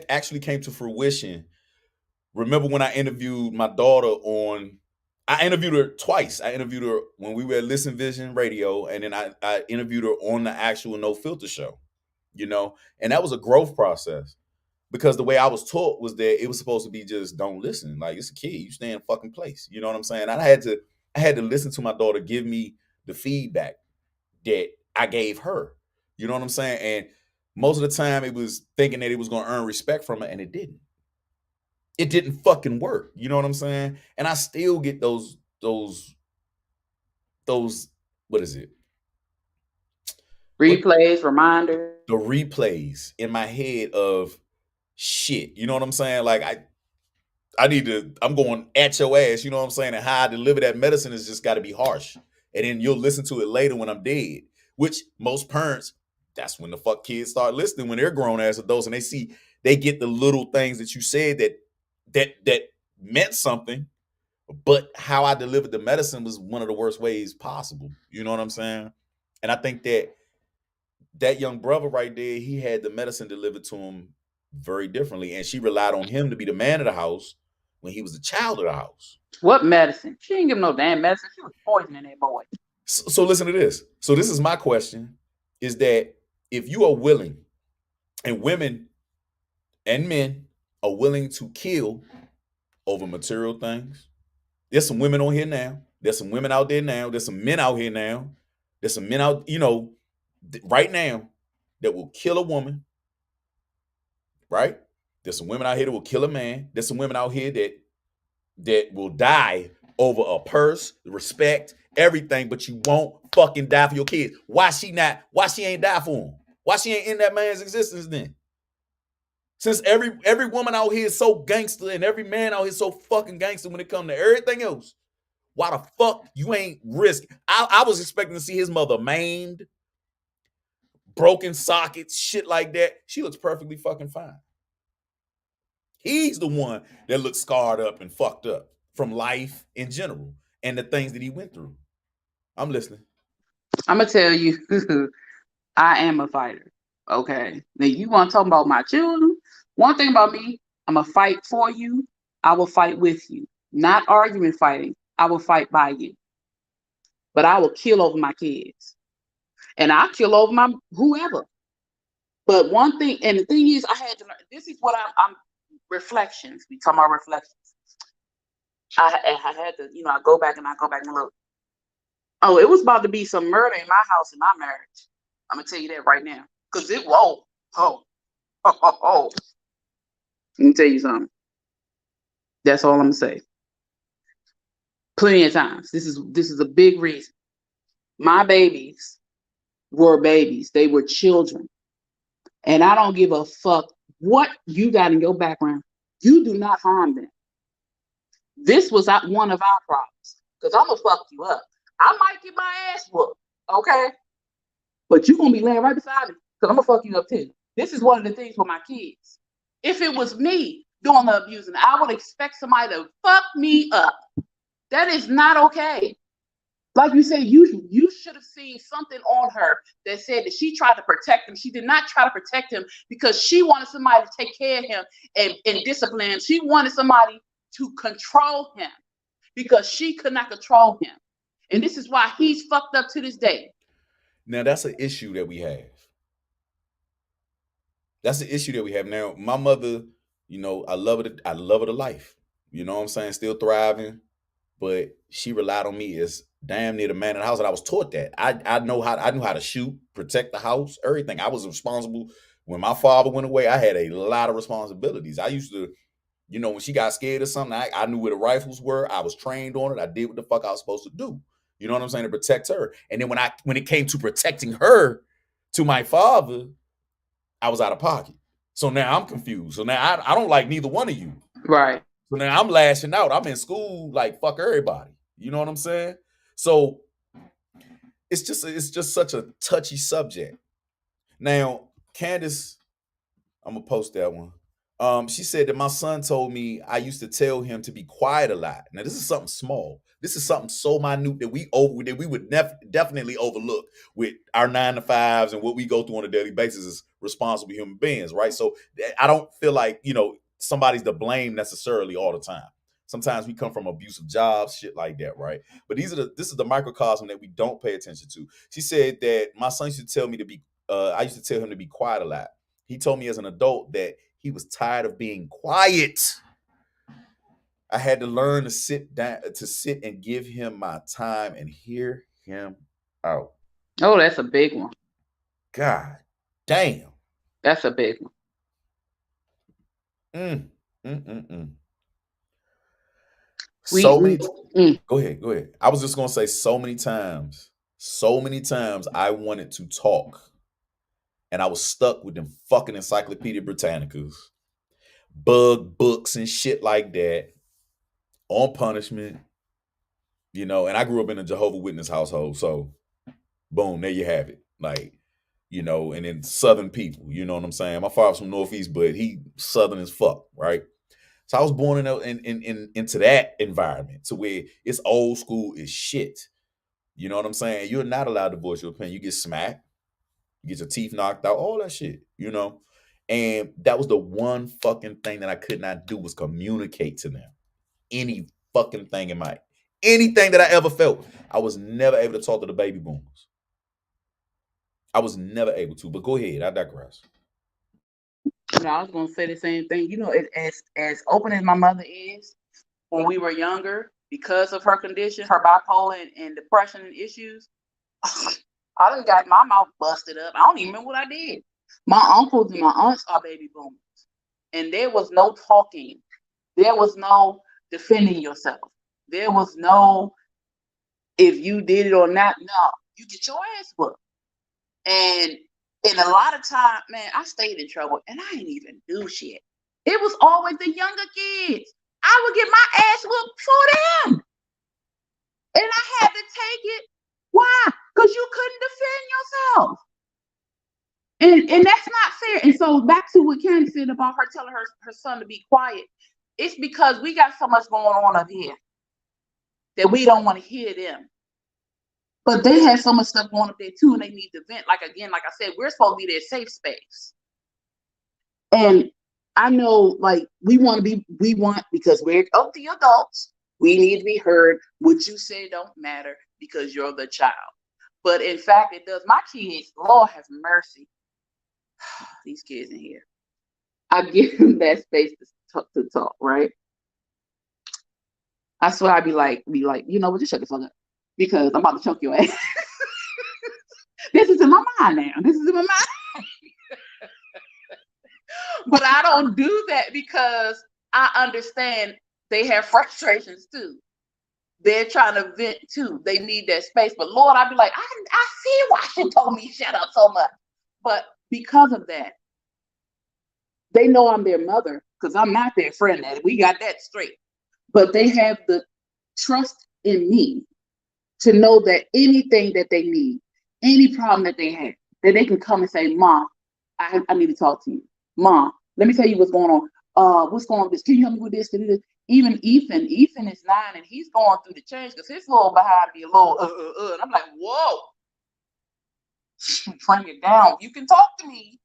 actually came to fruition. Remember when I interviewed my daughter I interviewed her twice. I interviewed her when we were at Listen Vision Radio, and then I interviewed her on the actual No Filter show, and that was a growth process because the way I was taught was that it was supposed to be just don't listen. Like, it's a kid, you stay in a fucking place. You know what I'm saying? I had to listen to my daughter give me the feedback that I gave her. You know what I'm saying? And most of the time it was thinking that it was going to earn respect from her, and it didn't. It didn't fucking work. You know what I'm saying? And I still get those what is it? Replays, reminders. The replays in my head of shit. You know what I'm saying? Like I'm going at your ass, you know what I'm saying? And how I deliver that medicine has just got to be harsh. And then you'll listen to it later when I'm dead, which most parents, that's when the fuck kids start listening when they're grown ass adults and they get the little things that you said that meant something, but how I delivered the medicine was one of the worst ways possible. You know what I'm saying? And I think that young brother right there, he had the medicine delivered to him very differently. And she relied on him to be the man of the house when he was the child of the house. What medicine? She didn't give him no damn medicine. She was poisoning that boy. So listen to this. So this is my question, is that if you are willing, and women and men are willing to kill over material things, there's some women on here now. There's some women out there now. There's some men out here now. There's some men out, right now that will kill a woman, right? There's some women out here that will kill a man. There's some women out here that will die over a purse, respect, everything, but you won't fucking die for your kids. Why she ain't die for him? Why she ain't in that man's existence then? Since every woman out here is so gangster and every man out here is so fucking gangster when it comes to everything else, why the fuck you ain't risk? I was expecting to see his mother maimed, broken sockets, shit like that. She looks perfectly fucking fine. He's the one that looks scarred up and fucked up from life in general and the things that he went through. I'm listening. I'm going to tell you, I am a fighter. Okay. Now, you want to talk about my children? One thing about me, I'm going to fight for you. I will fight with you. Not argument fighting. I will fight by you. But I will kill over my kids. And I'll kill over my whoever. But one thing, and the thing is, I had to learn, this is what I'm reflections. We talk about reflections. I had to, I go back and look. Oh, it was about to be some murder in my house in my marriage. I'm gonna tell you that right now. Cause Let me tell you something. That's all I'm gonna say. Plenty of times. This is a big reason. My babies were babies. They were children. And I don't give a fuck what you got in your background. You do not harm them. This was one of our problems. Because I'm going to fuck you up. I might get my ass whooped. Okay? But you're going to be laying right beside me. Because I'm going to fuck you up too. This is one of the things for my kids. If it was me doing the abusing, I would expect somebody to fuck me up. That is not okay. Like you said, you should have seen something on her that said that she tried to protect him. She did not try to protect him because she wanted somebody to take care of him and discipline him. She wanted somebody to control him because she could not control him. And this is why he's fucked up to this day. Now, that's an issue that we have. That's an issue that we have. Now, my mother, you know, I love her to life. You know what I'm saying? Still thriving. But she relied on me as damn near the man in the house, and I was taught that. I knew how to shoot, protect the house, everything. I was responsible. When my father went away, I had a lot of responsibilities. I used to, you know, when she got scared of something, I knew where the rifles were. I was trained on it. I did what the fuck I was supposed to do. You know what I'm saying? To protect her. And then when it came to protecting her to my father, I was out of pocket. So now I'm confused. So now I don't like neither one of you. Right. So now I'm lashing out. I'm in school like fuck everybody. You know what I'm saying? So it's just such a touchy subject. Now, Candace, I'm gonna post that one. She said that my son told me I used to tell him to be quiet a lot. Now, this is something small. This is something so minute that we would definitely overlook with our 9-to-5s and what we go through on a daily basis as responsible human beings, right? So I don't feel like, you know, somebody's to blame necessarily all the time. Sometimes we come from abusive jobs, shit like that, right? But this is the microcosm that we don't pay attention to. She said that my son used to tell me to be, I used to tell him to be quiet a lot. He told me as an adult that he was tired of being quiet. I had to learn to sit and give him my time and hear him out. Oh, that's a big one. God damn. That's a big one. Go ahead. I was just gonna say so many times I wanted to talk, and I was stuck with them fucking Encyclopedia Britannicas, bug books and shit like that on punishment, you know. And I grew up in a Jehovah's Witness household, so boom, there you have it. Like, you know, and then Southern people, you know what I'm saying? My father's from Northeast, but he Southern as fuck, right? So I was born into that environment to where it's old school as shit. You know what I'm saying? You're not allowed to voice your opinion. You get smacked, you get your teeth knocked out, all that shit, you know? And that was the one fucking thing that I could not do was communicate to them. Anything that I ever felt, I was never able to talk to the baby boomers. I was never able to, but go ahead. I digress. No, I was gonna say the same thing. You know, as open as my mother is, when we were younger, because of her condition, her bipolar and depression and issues, I done got my mouth busted up. I don't even remember what I did. My uncles and my aunts are baby boomers, and there was no talking. There was no defending yourself. There was no if you did it or not. No, you get your ass whooped. And a lot of time, man, I stayed in trouble and I didn't even do shit. It was always the younger kids. I would get my ass whooped for them. And I had to take it. Why? Because you couldn't defend yourself. And that's not fair. And so back to what Candy said about her telling her son to be quiet. It's because we got so much going on up here that we don't want to hear them. But they have so much stuff going up there too, and they need to vent. Like I said, we're supposed to be their safe space. And I know, like, we want, because we're of the adults, we need to be heard. What you say don't matter because you're the child. But in fact, it does. My kids, Lord have mercy. These kids in here. I give them that space to talk, right? I swear I'd be like, you know what, just shut the fuck up. Because I'm about to choke your ass. This is in my mind now. This is in my mind. But I don't do that because I understand they have frustrations too. They're trying to vent too. They need that space. But Lord, I'd be like, I see why she told me shut up so much. But because of that, they know I'm their mother because I'm not their friend. We got that straight. But they have the trust in me to know that anything that they need, any problem that they have, that they can come and say, Mom, I need to talk to you. Mom, let me tell you what's going on. What's going on with this? Can you help me with this? Even Ethan is 9 and he's going through the change because his little behind me a little and I'm like, whoa, bring it down. You can talk to me,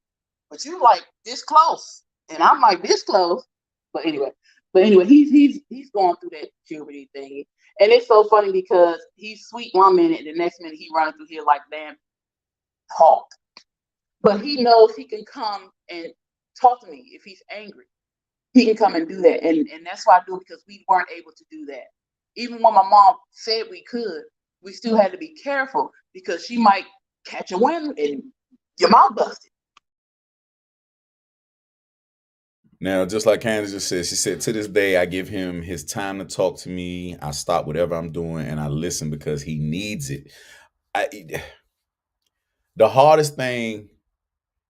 but you like this close, and I'm like this close. But anyway, he's going through that puberty thing, and it's so funny because he's sweet one minute, and the next minute he running through here like damn Hulk. But he knows he can come and talk to me if he's angry. He can come and do that, and that's why I do it because we weren't able to do that. Even when my mom said we could, we still had to be careful because she might catch a wind and your mouth busted. Now, just like Candace just said, she said, to this day, I give him his time to talk to me. I stop whatever I'm doing and I listen because he needs it. The hardest thing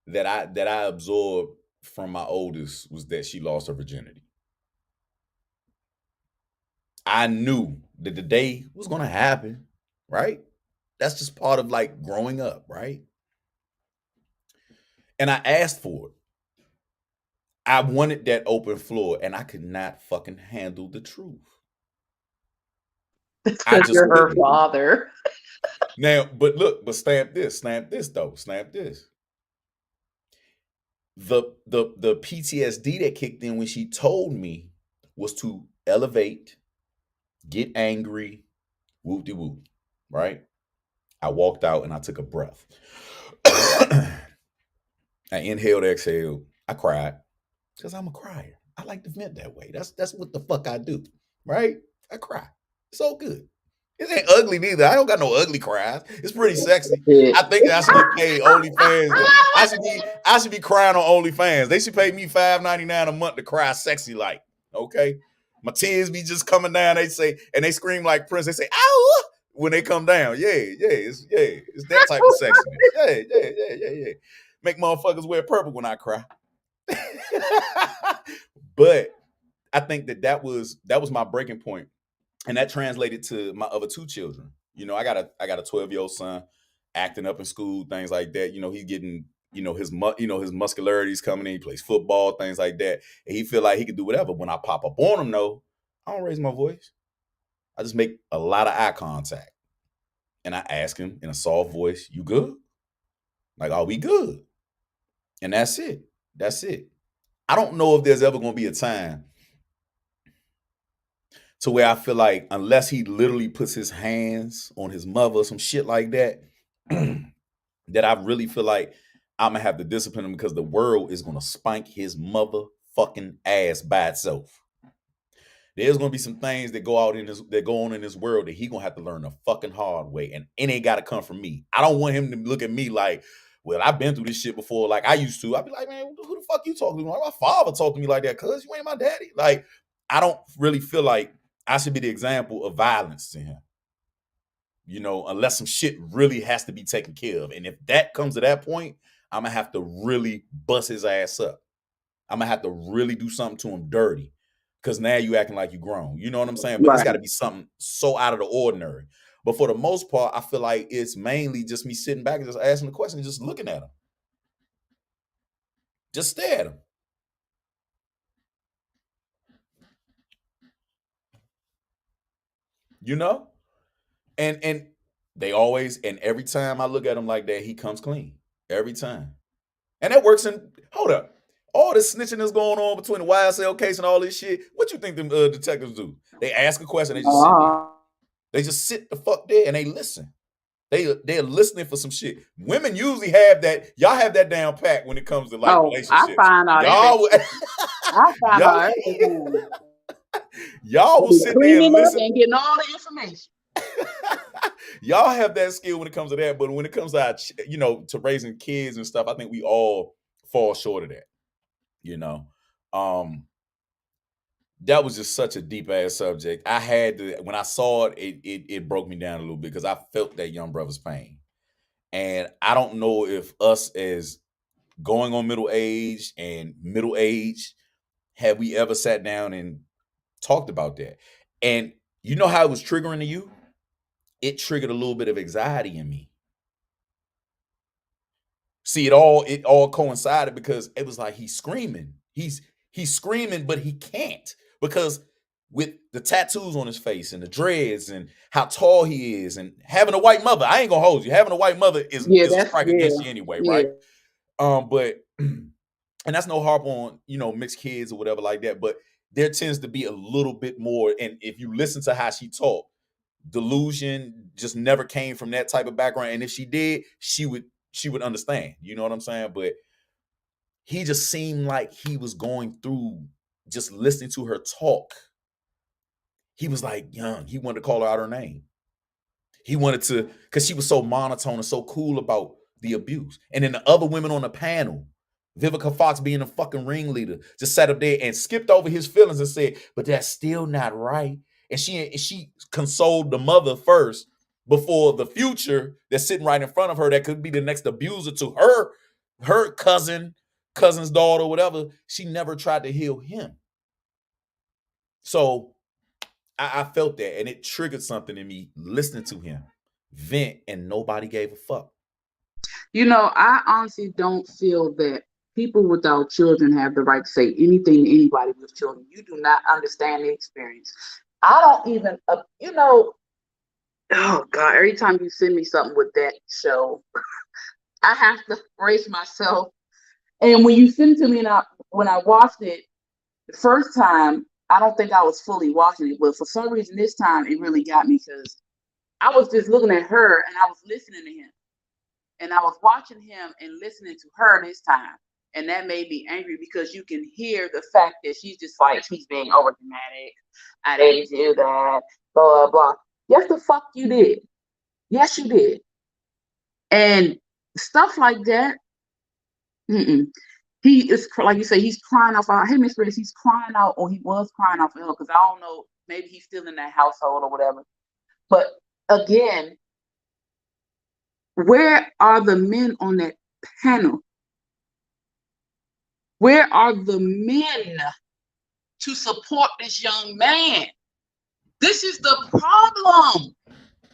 that I absorbed from my oldest was that she lost her virginity. I knew that the day was going to happen, right? That's just part of like growing up, right? And I asked for it. I wanted that open floor and I could not fucking handle the truth. I just you're her father. Now, but snap this though, snap this. The PTSD that kicked in when she told me was to elevate, get angry, whoop-de-whoop, right? I walked out and I took a breath. I inhaled, exhaled. I cried because I'm a crier. I like to vent that way. That's what the fuck I do, right? I cry. It's so good. It ain't ugly neither. I don't got no ugly cries. It's pretty sexy. I think I should get paid OnlyFans. I should be crying on OnlyFans. They should pay me $5.99 a month to cry sexy like. Okay, my tears be just coming down. They say and they scream like Prince. They say "ow" when they come down. It's that type of sexiness. Yeah. Make motherfuckers wear purple when I cry. But I think that was my breaking point. And that translated to my other two children. You know, I got a 12-year-old son acting up in school, things like that. You know, he's getting, his muscularity's coming in. He plays football, things like that. And he feel like he can do whatever. When I pop up on him, though, I don't raise my voice. I just make a lot of eye contact. And I ask him in a soft voice, "You good? Like, are we good?" And that's it. That's it. I don't know if there's ever going to be a time to where I feel like unless he literally puts his hands on his mother or some shit like that, that I really feel like I'm going to have to discipline him because the world is going to spank his motherfucking ass by itself. There's going to be some things that go on in this world that he going to have to learn the fucking hard way. And it ain't got to come from me. I don't want him to look at me like, well, I've been through this shit before like I used to. I'd be like, man, who the fuck you talking to? Like, my father talked to me like that, cuz you ain't my daddy. Like, I don't really feel like I should be the example of violence to him, unless some shit really has to be taken care of. And if that comes to that point, I'm going to have to really bust his ass up. I'm going to have to really do something to him dirty because now you acting like you grown. You know what I'm saying? But It's got to be something so out of the ordinary. But for the most part, I feel like it's mainly just me sitting back and just asking the question and just looking at him. Just stare at him. And they always, and every time I look at him like that, he comes clean. Every time. And that works hold up. All this snitching that's going on between the YSL case and all this shit, what you think them detectives do? They ask a question, they just sit there. They just sit the fuck there and they listen. They're listening for some shit. Women usually have that. Y'all have that down pat when it comes to relationships. I find out y'all will sit there and listen and getting all the information. Y'all have that skill when it comes to that, but when it comes to to raising kids and stuff, I think we all fall short of that. That was just such a deep ass subject. I had to, when I saw it broke me down a little bit because I felt that young brother's pain. And I don't know if us as going on middle age, have we ever sat down and talked about that? And you know how it was triggering to you? It triggered a little bit of anxiety in me. See, it all coincided because it was like he's screaming. He's screaming, but he can't because with the tattoos on his face and the dreads and how tall he is and having a white mother. I ain't gonna hold you. Having a white mother is a strike against you anyway, right? But and that's no harp on, mixed kids or whatever like that. But there tends to be a little bit more. And if you listen to how she talked, delusion just never came from that type of background. And if she did, she would understand. You know what I'm saying? But he just seemed like he was going through just listening to her talk. He was like young. He wanted to call her out her name. He wanted to, because she was so monotone and so cool about the abuse. And then the other women on the panel, Vivica Fox being the fucking ringleader, just sat up there and skipped over his feelings and said, but that's still not right. And she consoled the mother first before the future that's sitting right in front of her that could be the next abuser to her cousin's daughter, whatever. She never tried to heal him. So I felt that, and it triggered something in me listening to him vent, and nobody gave a fuck. I honestly don't feel that people without children have the right to say anything to anybody with children. You do not understand the experience. I don't even, oh God, every time you send me something with that show, I have to brace myself. And when you send it to me, and when I watched it the first time, I don't think I was fully watching it, but for some reason this time it really got me because I was just looking at her and I was listening to him. And I was watching him and listening to her this time. And that made me angry because you can hear the fact that she's just like, he's being over dramatic. I didn't do that, blah, blah, blah. Yes, the fuck you did. Yes, you did. And stuff like that, he is, like you say, he's crying out for him. He's crying out, or he was crying out for her, because I don't know, maybe he's still in that household or whatever. But again, where are the men on that panel? Where are the men to support this young man? This is the problem.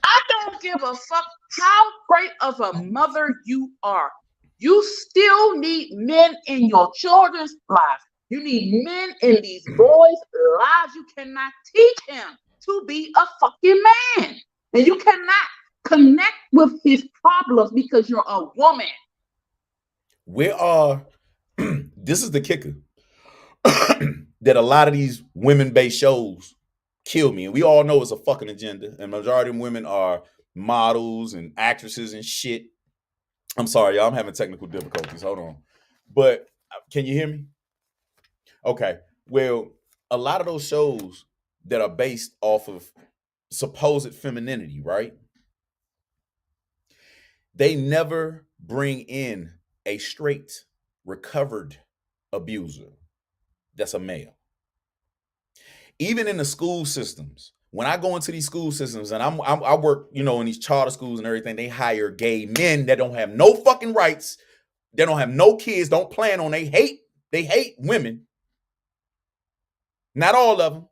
I don't give a fuck how great of a mother you are. You still need men in your children's lives. You need men in these boys' lives. You cannot teach him to be a fucking man. And you cannot connect with his problems because you're a woman. This is the kicker, that a lot of these women-based shows kill me. And we all know it's a fucking agenda. And majority of women are models and actresses and shit. I'm sorry, y'all. I'm having technical difficulties. Hold on. But can you hear me? Okay. Well, a lot of those shows that are based off of supposed femininity, right? They never bring in a straight, recovered abuser that's a male. Even in the school systems, when I go into these school systems and I work, in these charter schools and everything, they hire gay men that don't have no fucking rights. They don't have no kids, don't plan on, they hate women. Not all of them,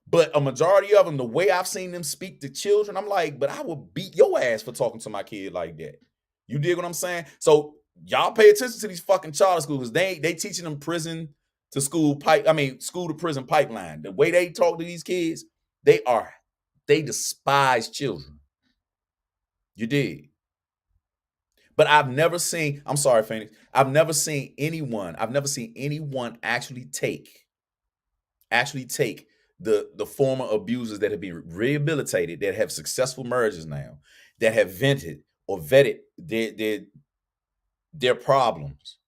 but a majority of them, the way I've seen them speak to children, I'm like, but I will beat your ass for talking to my kid like that. You dig what I'm saying? So y'all pay attention to these fucking charter schools. They teaching them prison to school school to prison pipeline. The way they talk to these kids, they despise children. You dig? But I've never seen, I'm sorry, Phoenix, I've never seen anyone actually take the former abusers that have been rehabilitated, that have successful marriages now, that have vented or vetted their problems,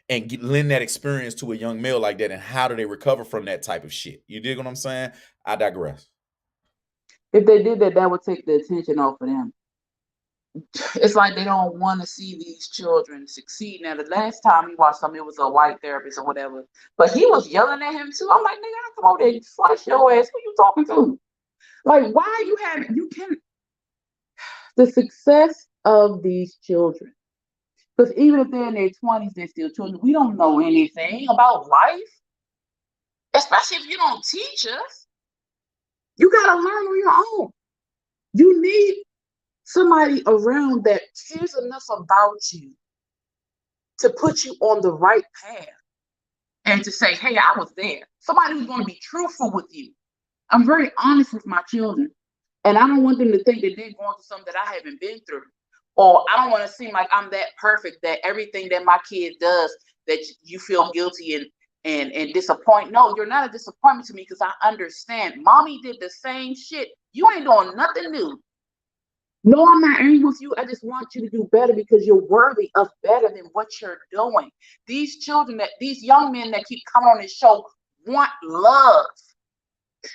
and lend that experience to a young male like that, and how do they recover from that type of shit? You dig what I'm saying? I digress. If they did that, that would take the attention off of them. It's like they don't want to see these children succeed. Now, the last time we watched something, it was a white therapist or whatever, but he was yelling at him too. I'm like, nigga, I come over there and slice your ass. Who you talking to? Like, why are you can't, the success of these children, because even if they're in their 20s, they're still children. We don't know anything about life, especially if you don't teach us. You got to learn on your own. You need somebody around that cares enough about you to put you on the right path. and to say, hey, I was there. Somebody who's going to be truthful with you. I'm very honest with my children. And I don't want them to think that they're going through something that I haven't been through. Or I don't want to seem like I'm that perfect, that everything that my kid does, that you feel guilty and disappoint. No, you're not a disappointment to me because I understand. Mommy did the same shit. You ain't doing nothing new. No, I'm not angry with you. I just want you to do better because you're worthy of better than what you're doing. These children, these young men that keep coming on this show want love.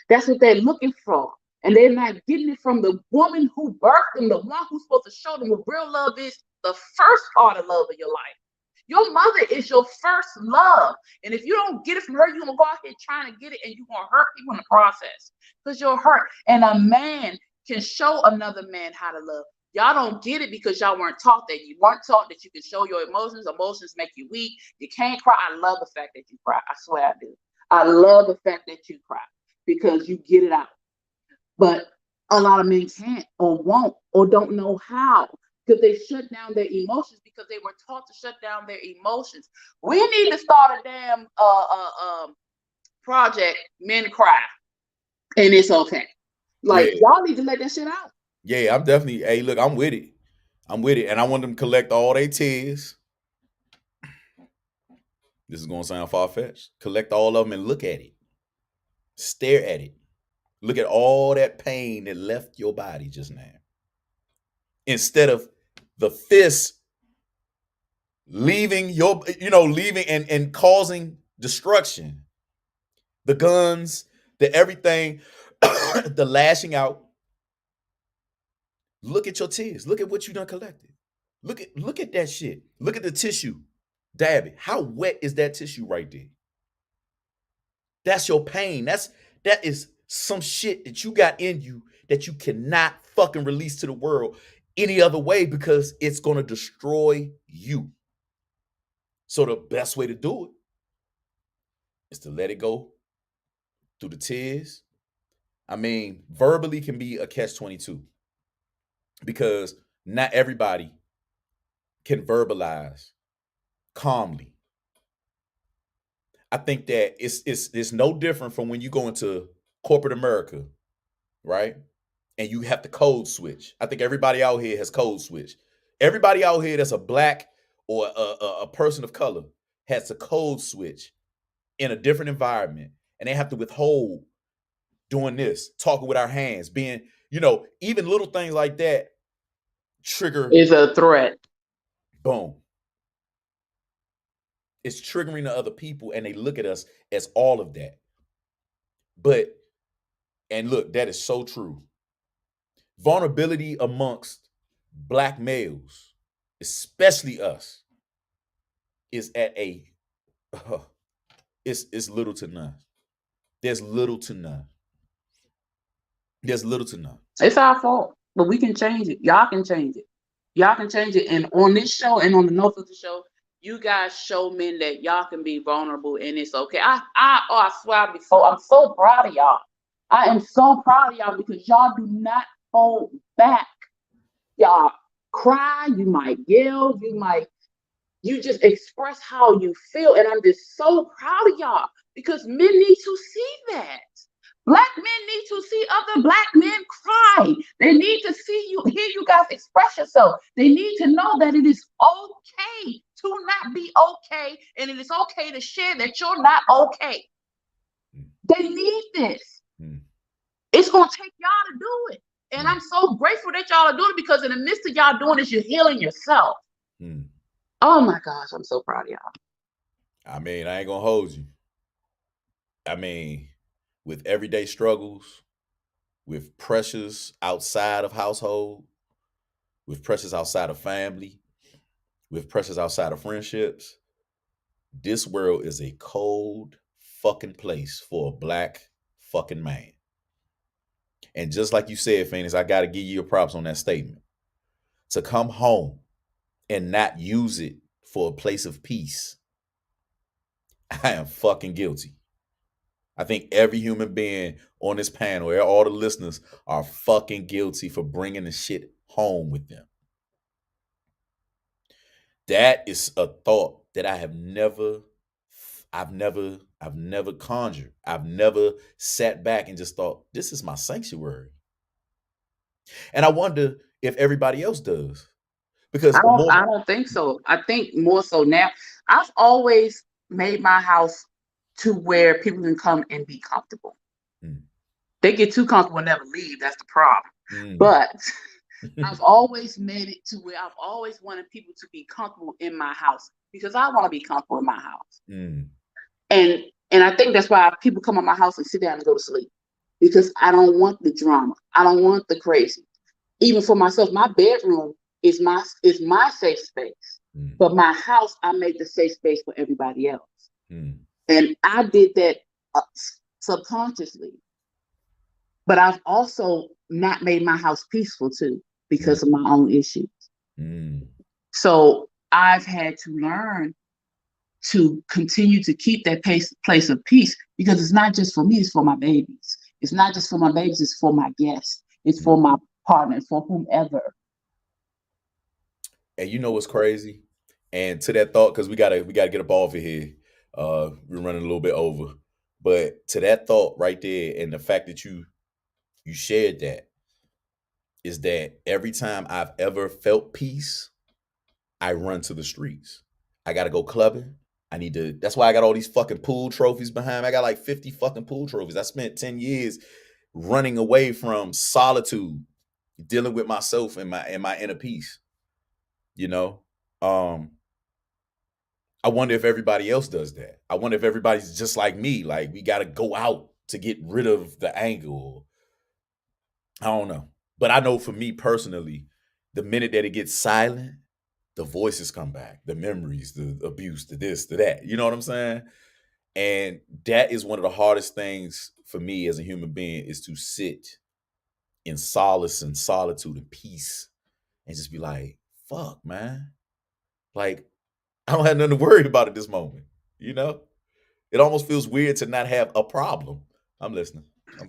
That's what they're looking for. And they're not getting it from the woman who birthed them, the one who's supposed to show them what real love is, the first part of love of your life. Your mother is your first love. And if you don't get it from her, you're going to go out here trying to get it and you're going to hurt people in the process because you're hurt. And a man can show another man how to love. Y'all don't get it because y'all weren't taught that. You weren't taught that you can show your emotions. Emotions make you weak. You can't cry. I love the fact that you cry. I swear I do. I love the fact that you cry because you get it out. But a lot of men can't or won't or don't know how because they shut down their emotions because they were taught to shut down their emotions. We need to start a damn project, Men Cry, and it's okay. Like, y'all need to let that shit out. Yeah, I'm definitely, hey, look, I'm with it. I'm with it. And I want them to collect all their tears. This is going to sound far-fetched. Collect all of them and look at it. Stare at it. Look at all that pain that left your body just now. Instead of the fist leaving leaving and causing destruction. The guns, the everything, the lashing out. Look at your tears. Look at what you done collected. Look at that shit. Look at the tissue. Dab it. How wet is that tissue right there? That's your pain. That is some shit that you got in you that you cannot fucking release to the world any other way because it's going to destroy you. So the best way to do it is to let it go through the tears. I mean, verbally can be a catch-22 because not everybody can verbalize calmly. I think that it's no different from when you go into corporate America, right? And you have to code switch. I think everybody out here has code switch. Everybody out here that's a black or a person of color has to code switch in a different environment, and they have to withhold doing this, talking with our hands, being, even little things like that trigger. Is a threat. Boom. It's triggering to other people, and they look at us as all of that. And look, that is so true. Vulnerability amongst black males, especially us, is at it's little to none. There's little to none. There's little to none. It's our fault, but we can change it. Y'all can change it. Y'all can change it. And on this show and on the No Filter show, you guys show men that y'all can be vulnerable and it's okay. I swear I'm so proud of y'all. I am so proud of y'all because y'all do not hold back. Y'all cry, you might yell, you just express how you feel. And I'm just so proud of y'all because men need to see that. Black men need to see other black men cry. They need to hear you guys express yourself. They need to know that it is okay to not be okay, and it is okay to share that you're not okay. They need this. It's going to take y'all to do it. And I'm so grateful that y'all are doing it because in the midst of y'all doing this, you're healing yourself. Oh my gosh, I'm so proud of y'all. I mean, I ain't going to hold you. I mean, with everyday struggles, with pressures outside of household, with pressures outside of family, with pressures outside of friendships, this world is a cold fucking place for a black fucking man. And just like you said, Phoenix, I got to give you your props on that statement. To come home and not use it for a place of peace, I am fucking guilty. I think every human being on this panel, all the listeners are fucking guilty for bringing the shit home with them. That is a thought that I have never I've never conjured. I've never sat back and just thought, this is my sanctuary. And I wonder if everybody else does. Because I don't think so. I think more so now. I've always made my house to where people can come and be comfortable. Mm. They get too comfortable and never leave. That's the problem. Mm. But I've always made it to where I've always wanted people to be comfortable in my house because I want to be comfortable in my house. Mm. And I think that's why people come in my house and sit down and go to sleep, because I don't want the drama. I don't want the crazy. Even for myself, my bedroom is my safe space. Mm. But my house, I made the safe space for everybody else. Mm. And I did that subconsciously. But I've also not made my house peaceful too because of my own issues. Mm. So I've had to learn to continue to keep that place of peace, because it's not just for me, it's for my babies. It's not just for my babies, it's for my guests. It's for my partner, it's for whomever. And you know what's crazy? And to that thought, because we gotta get up off of here. We're running a little bit over. But to that thought right there, and the fact that you shared that, is that every time I've ever felt peace, I run to the streets. I gotta go clubbing. That's why I got all these fucking pool trophies behind me. I got like 50 fucking pool trophies. I spent 10 years running away from solitude, dealing with myself and my inner peace. You know? I wonder if everybody else does that. I wonder if everybody's just like me. Like, we gotta go out to get rid of the anger. I don't know. But I know for me personally, the minute that it gets silent, the voices come back, the memories, the abuse, the this, the that. You know what I'm saying? And that is one of the hardest things for me as a human being, is to sit in solace and solitude and peace and just be like, fuck, man. Like, I don't have nothing to worry about at this moment. You know? It almost feels weird to not have a problem. I'm listening.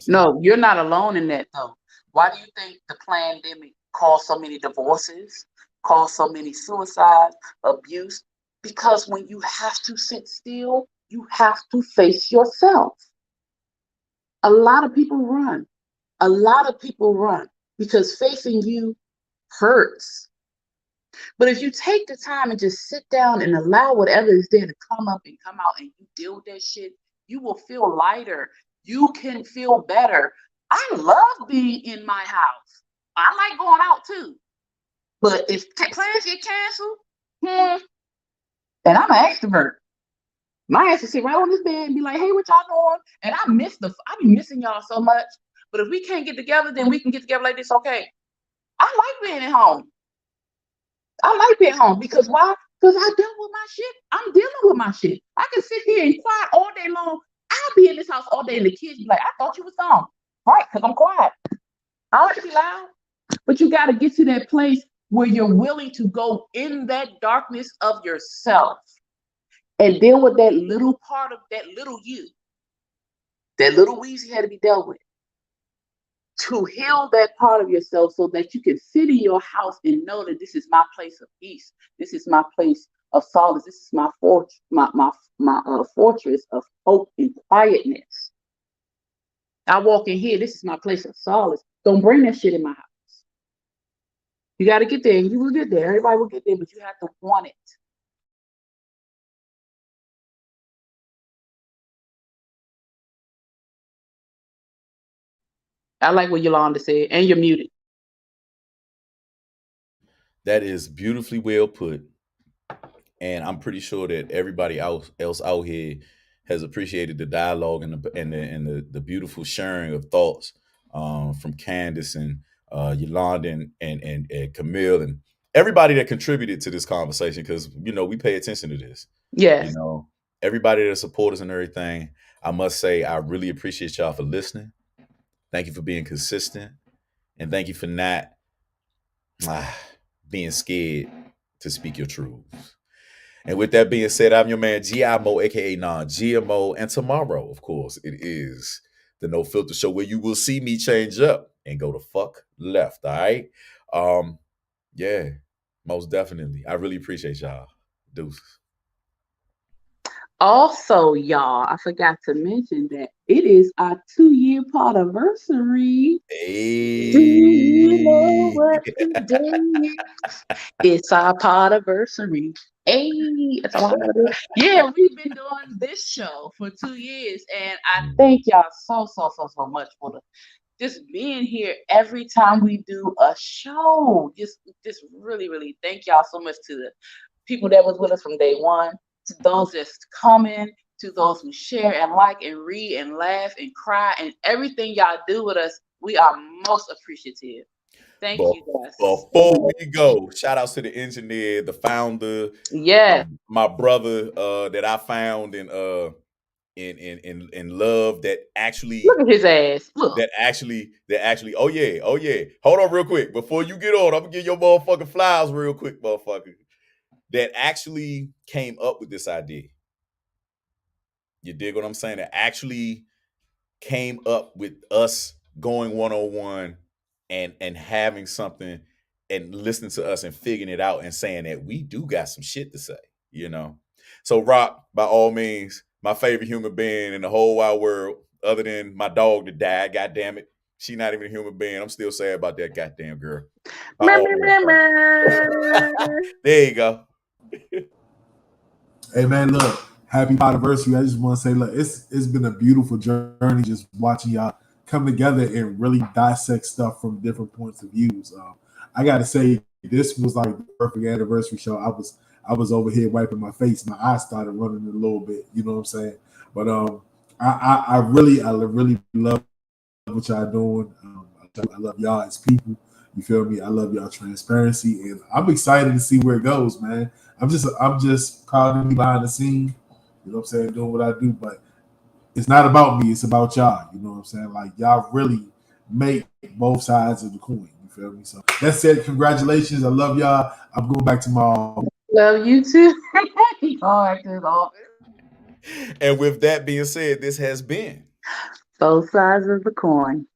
No, you're not alone in that, though. Why do you think the pandemic caused so many divorces, caused so many suicides, abuse? Because when you have to sit still, you have to face yourself. A lot of people run. A lot of people run because facing you hurts. But if you take the time and just sit down and allow whatever is there to come up and come out, and you deal with that shit, you will feel lighter. You can feel better. I love being in my house. I like going out too. But if plans get canceled, and I'm an extrovert, my ass to sit right on this bed and be like, hey, what y'all doing? And I be missing y'all so much. But if we can't get together, then we can get together like this, okay? I like being at home. I like being home because why? Because I dealt with my shit. I'm dealing with my shit. I can sit here and quiet all day long. I'll be in this house all day and the kids be like, I thought you was gone. Right, because I'm quiet. I don't have to be loud. But you got to get to that place where you're willing to go in that darkness of yourself and deal with that little part of that little you. That little Weezy had to be dealt with. To heal that part of yourself so that you can sit in your house and know that this is my place of peace. This is my place of solace. This is my fortress of hope and quietness. I walk in here. This is my place of solace. Don't bring that shit in my house. You got to get there, and you will get there. Everybody will get there, but you have to want it. I like what Yolanda said, and you're muted. That is beautifully well put. And I'm pretty sure that everybody else out here has appreciated the dialogue and the beautiful sharing of thoughts from Candace and Yolanda and Camille and everybody that contributed to this conversation, because we pay attention to this. Yes. Everybody that support us and everything. I must say, I really appreciate y'all for listening. Thank you for being consistent, and thank you for not being scared to speak your truths. And with that being said, I'm your man GIMO, aka Non-GMO, and tomorrow, of course, it is the No Filter Show, where you will see me change up and go the fuck left. All right, yeah, most definitely. I really appreciate y'all. Deuces. Also, y'all, I forgot to mention that it is our 2-year anniversary. Do you know Hey. what today is? It's our anniversary. Hey, that's all I gotta do. Yeah, we've been doing this show for 2 years, and I thank y'all so much for just being here every time we do a show. Just really thank y'all so much to the people that was with us from day one, to those that's coming, to those who share and like and read and laugh and cry and everything y'all do with us. We are most appreciative. Thank But you guys so before much. we go, shout outs to the engineer, the founder, Yes. my brother that I found in love that Look actually at his ass. Look. that actually oh yeah. Hold on real quick. Before you get on, I'm gonna give your motherfucking flowers real quick, motherfucker. That actually came up with this idea. You dig what I'm saying? That actually came up with us going 101 and having something and listening to us and figuring it out and saying that we do got some shit to say, you know. So Rock, by all means, my favorite human being in the whole wide world, other than my dog that died, god damn it. She not even a human being. I'm still sad about that goddamn girl. By all means, bro. There you go. Hey man, look, happy anniversary. I just want to say, look, it's been a beautiful journey just watching y'all come together and really dissect stuff from different points of views. I gotta say, this was like the perfect anniversary show. I was over here wiping my face, my eyes started running a little bit. You know what I'm saying? But I really love what y'all doing. I love y'all as people. You feel me? I love y'all transparency, and I'm excited to see where it goes, man. I'm just proud to be behind the scene. You know what I'm saying? Doing what I do, but it's not about me. It's about y'all. You know what I'm saying? Like y'all really make both sides of the coin. You feel me? So that said, congratulations. I love y'all. I'm going back to my office. Love you too. All right, good. And with that being said, this has been Both sides of the coin.